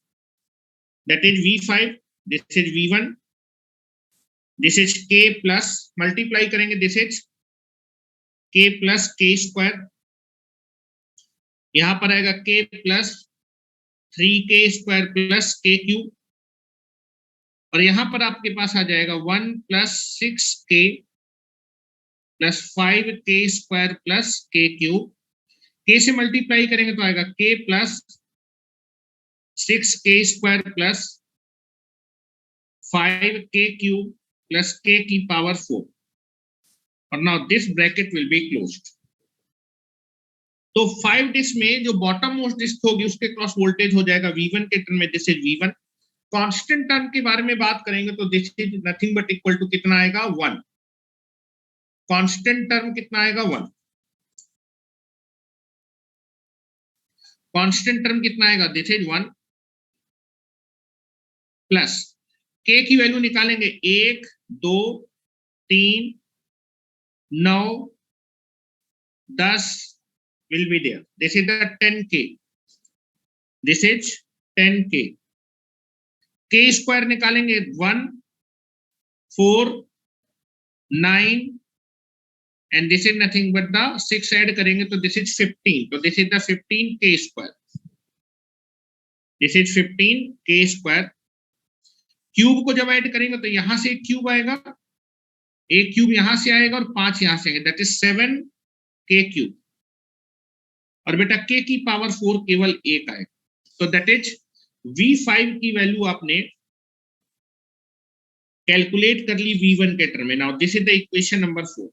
that is V5, this is V1, this is K plus, multiply करेंगे, this is K plus K square, यहां पर आएगा K plus 3K square plus K cube, और यहां पर आपके पास आ जाएगा 1 plus 6K plus 5K square plus K cube. K से मल्टीप्लाई करेंगे तो आएगा K plus 6K square plus 5K cube plus K की पावर 4, और now this bracket will be closed. तो 5 डिस्क में जो बॉटम मोस्ट डिस्क होगी उसके क्रॉस वोल्टेज हो जाएगा V1 के टर्म में, this is V1। Constant term के बारे में बात करेंगे तो this is nothing but equal to कितना आएगा 1, कांस्टेंट टर्म कितना आएगा 1, कांस्टेंट टर्म कितना आएगा, दिस इज 1 प्लस K की वैल्यू निकालेंगे, 1 2 3 9 10 will be there, this is the 10K, this is 10K। K square निकालेंगे, 1 4 9 and this is nothing but the 6 add करेंगे तो this is 15, तो this is the 15K square, this is 15K square. Cube को जब add करेंगे तो यहां से एक क्यूब आएगा, एक क्यूब यहां से आएगा और 5 यहां से आएंगे, दैट इज 7K क्यूब, और बेटा K की पावर 4 केवल एक आएगा, तो दैट इज V5 की वैल्यू आपने कैलकुलेट कर ली V1 के टर्म में। Now this is the equation number 4,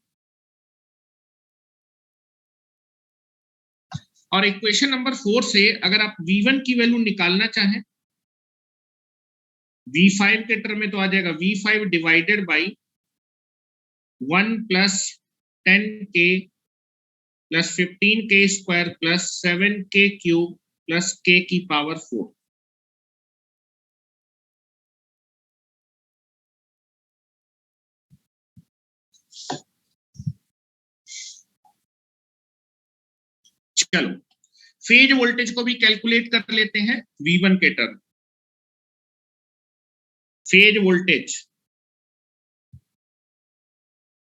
और इक्वेशन नंबर 4 से अगर आप V1 की वैल्यू निकालना चाहें V5 के टर्म में तो आ जाएगा V5 divided by 1 plus 10K plus 15K square plus 7K cube plus K की पावर 4। चलो फेज वोल्टेज को भी कैलकुलेट कर लेते हैं V1 के term. Phase voltage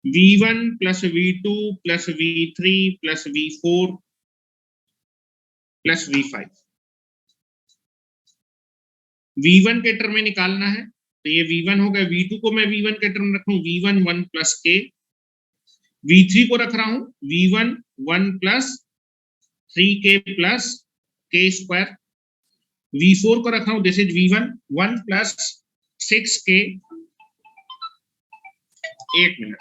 V1 plus V2 plus V3 plus V4 plus V5, V1 के term में निकालना है तो ये V1 हो गया, V2 को मैं V1 के टर्म रख रहा हूं V1 1 प्लस K, V3 को रख रहा हूं V1 1 plus 3K plus K square, V4 को रख रहा हूं this is V1 1 plus 6K। 1 minute,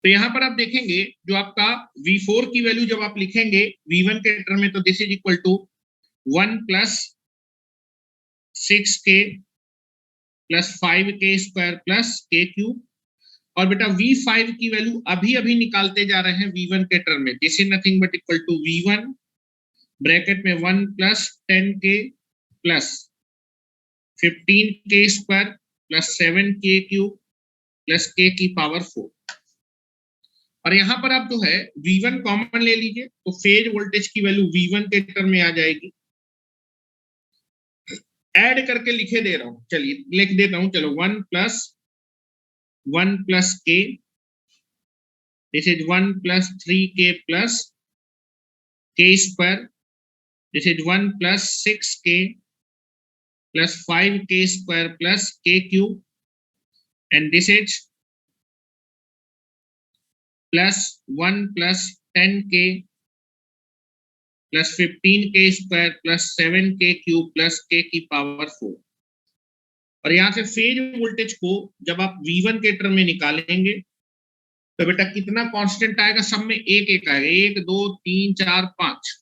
तो यहाँ पर आप देखेंगे जो आपका V4 की वैल्यू जब आप लिखेंगे V1 के टर्म में, तो this is equal to 1 plus 6k plus 5k square plus k cube. और बेटा V5 की वैल्यू अभी अभी निकालते जा रहे हैं V1 के टर्म में, this is nothing but equal to V1 bracket में 1 plus 10k plus 15k square plus 7k cube plus k की पावर 4। और यहां पर आप जो है V1 कॉमन ले लीजिए, तो फेज वोल्टेज की वैल्यू V1 के टर्म में आ जाएगी। ऐड करके लिखे दे रहा हूं, चलिए लिख देता हूं, चलो 1 plus k, this is 1 plus 3k plus k square, this is 1 plus 6k plus 5k square plus k cube, and this is plus 1 plus 10k plus 15k square plus 7k cube plus k की power 4। और यहां से phase voltage को जब आप V1 के term में निकालेंगे तो बेटा कितना कांस्टेंट आएगा, सब में एक एक आएगा, 1 2 3 4 5।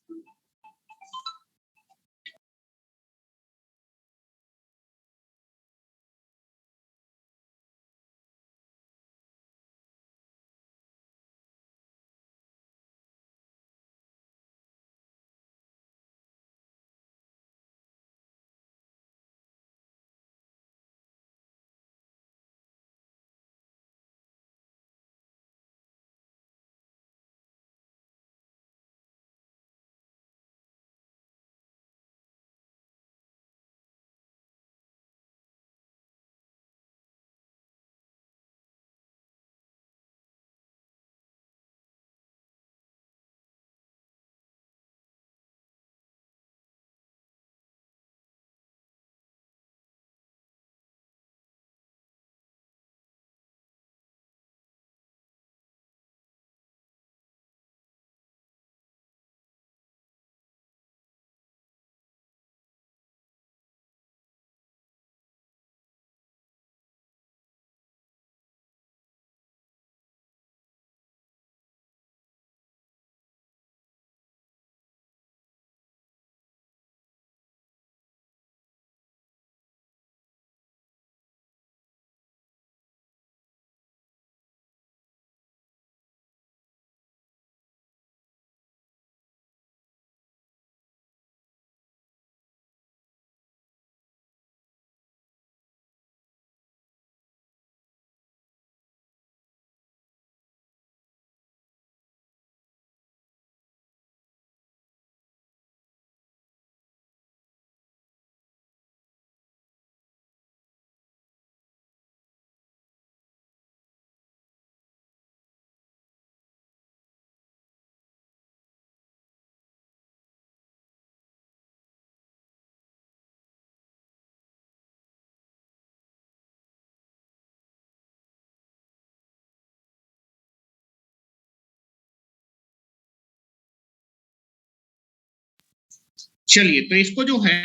चलिए तो इसको जो है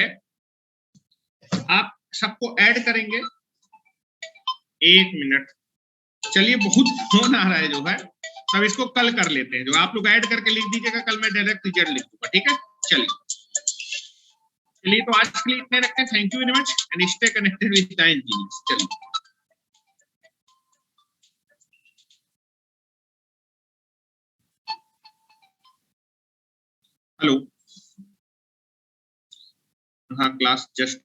आप सबको ऐड करेंगे, 1 मिनट, चलिए बहुत फोन आ रहा है जो है, तब इसको कल कर लेते हैं, जो आप लोग ऐड करके लिख दीजिएगा, कल मैं डायरेक्ट रिजल्ट लिख दूंगा, ठीक है। चलिए तो आज के लिए इतने रखते हैं, thank you very much and stay connected with the engineers. चलिए हेलो, हाँ क्लास जस्ट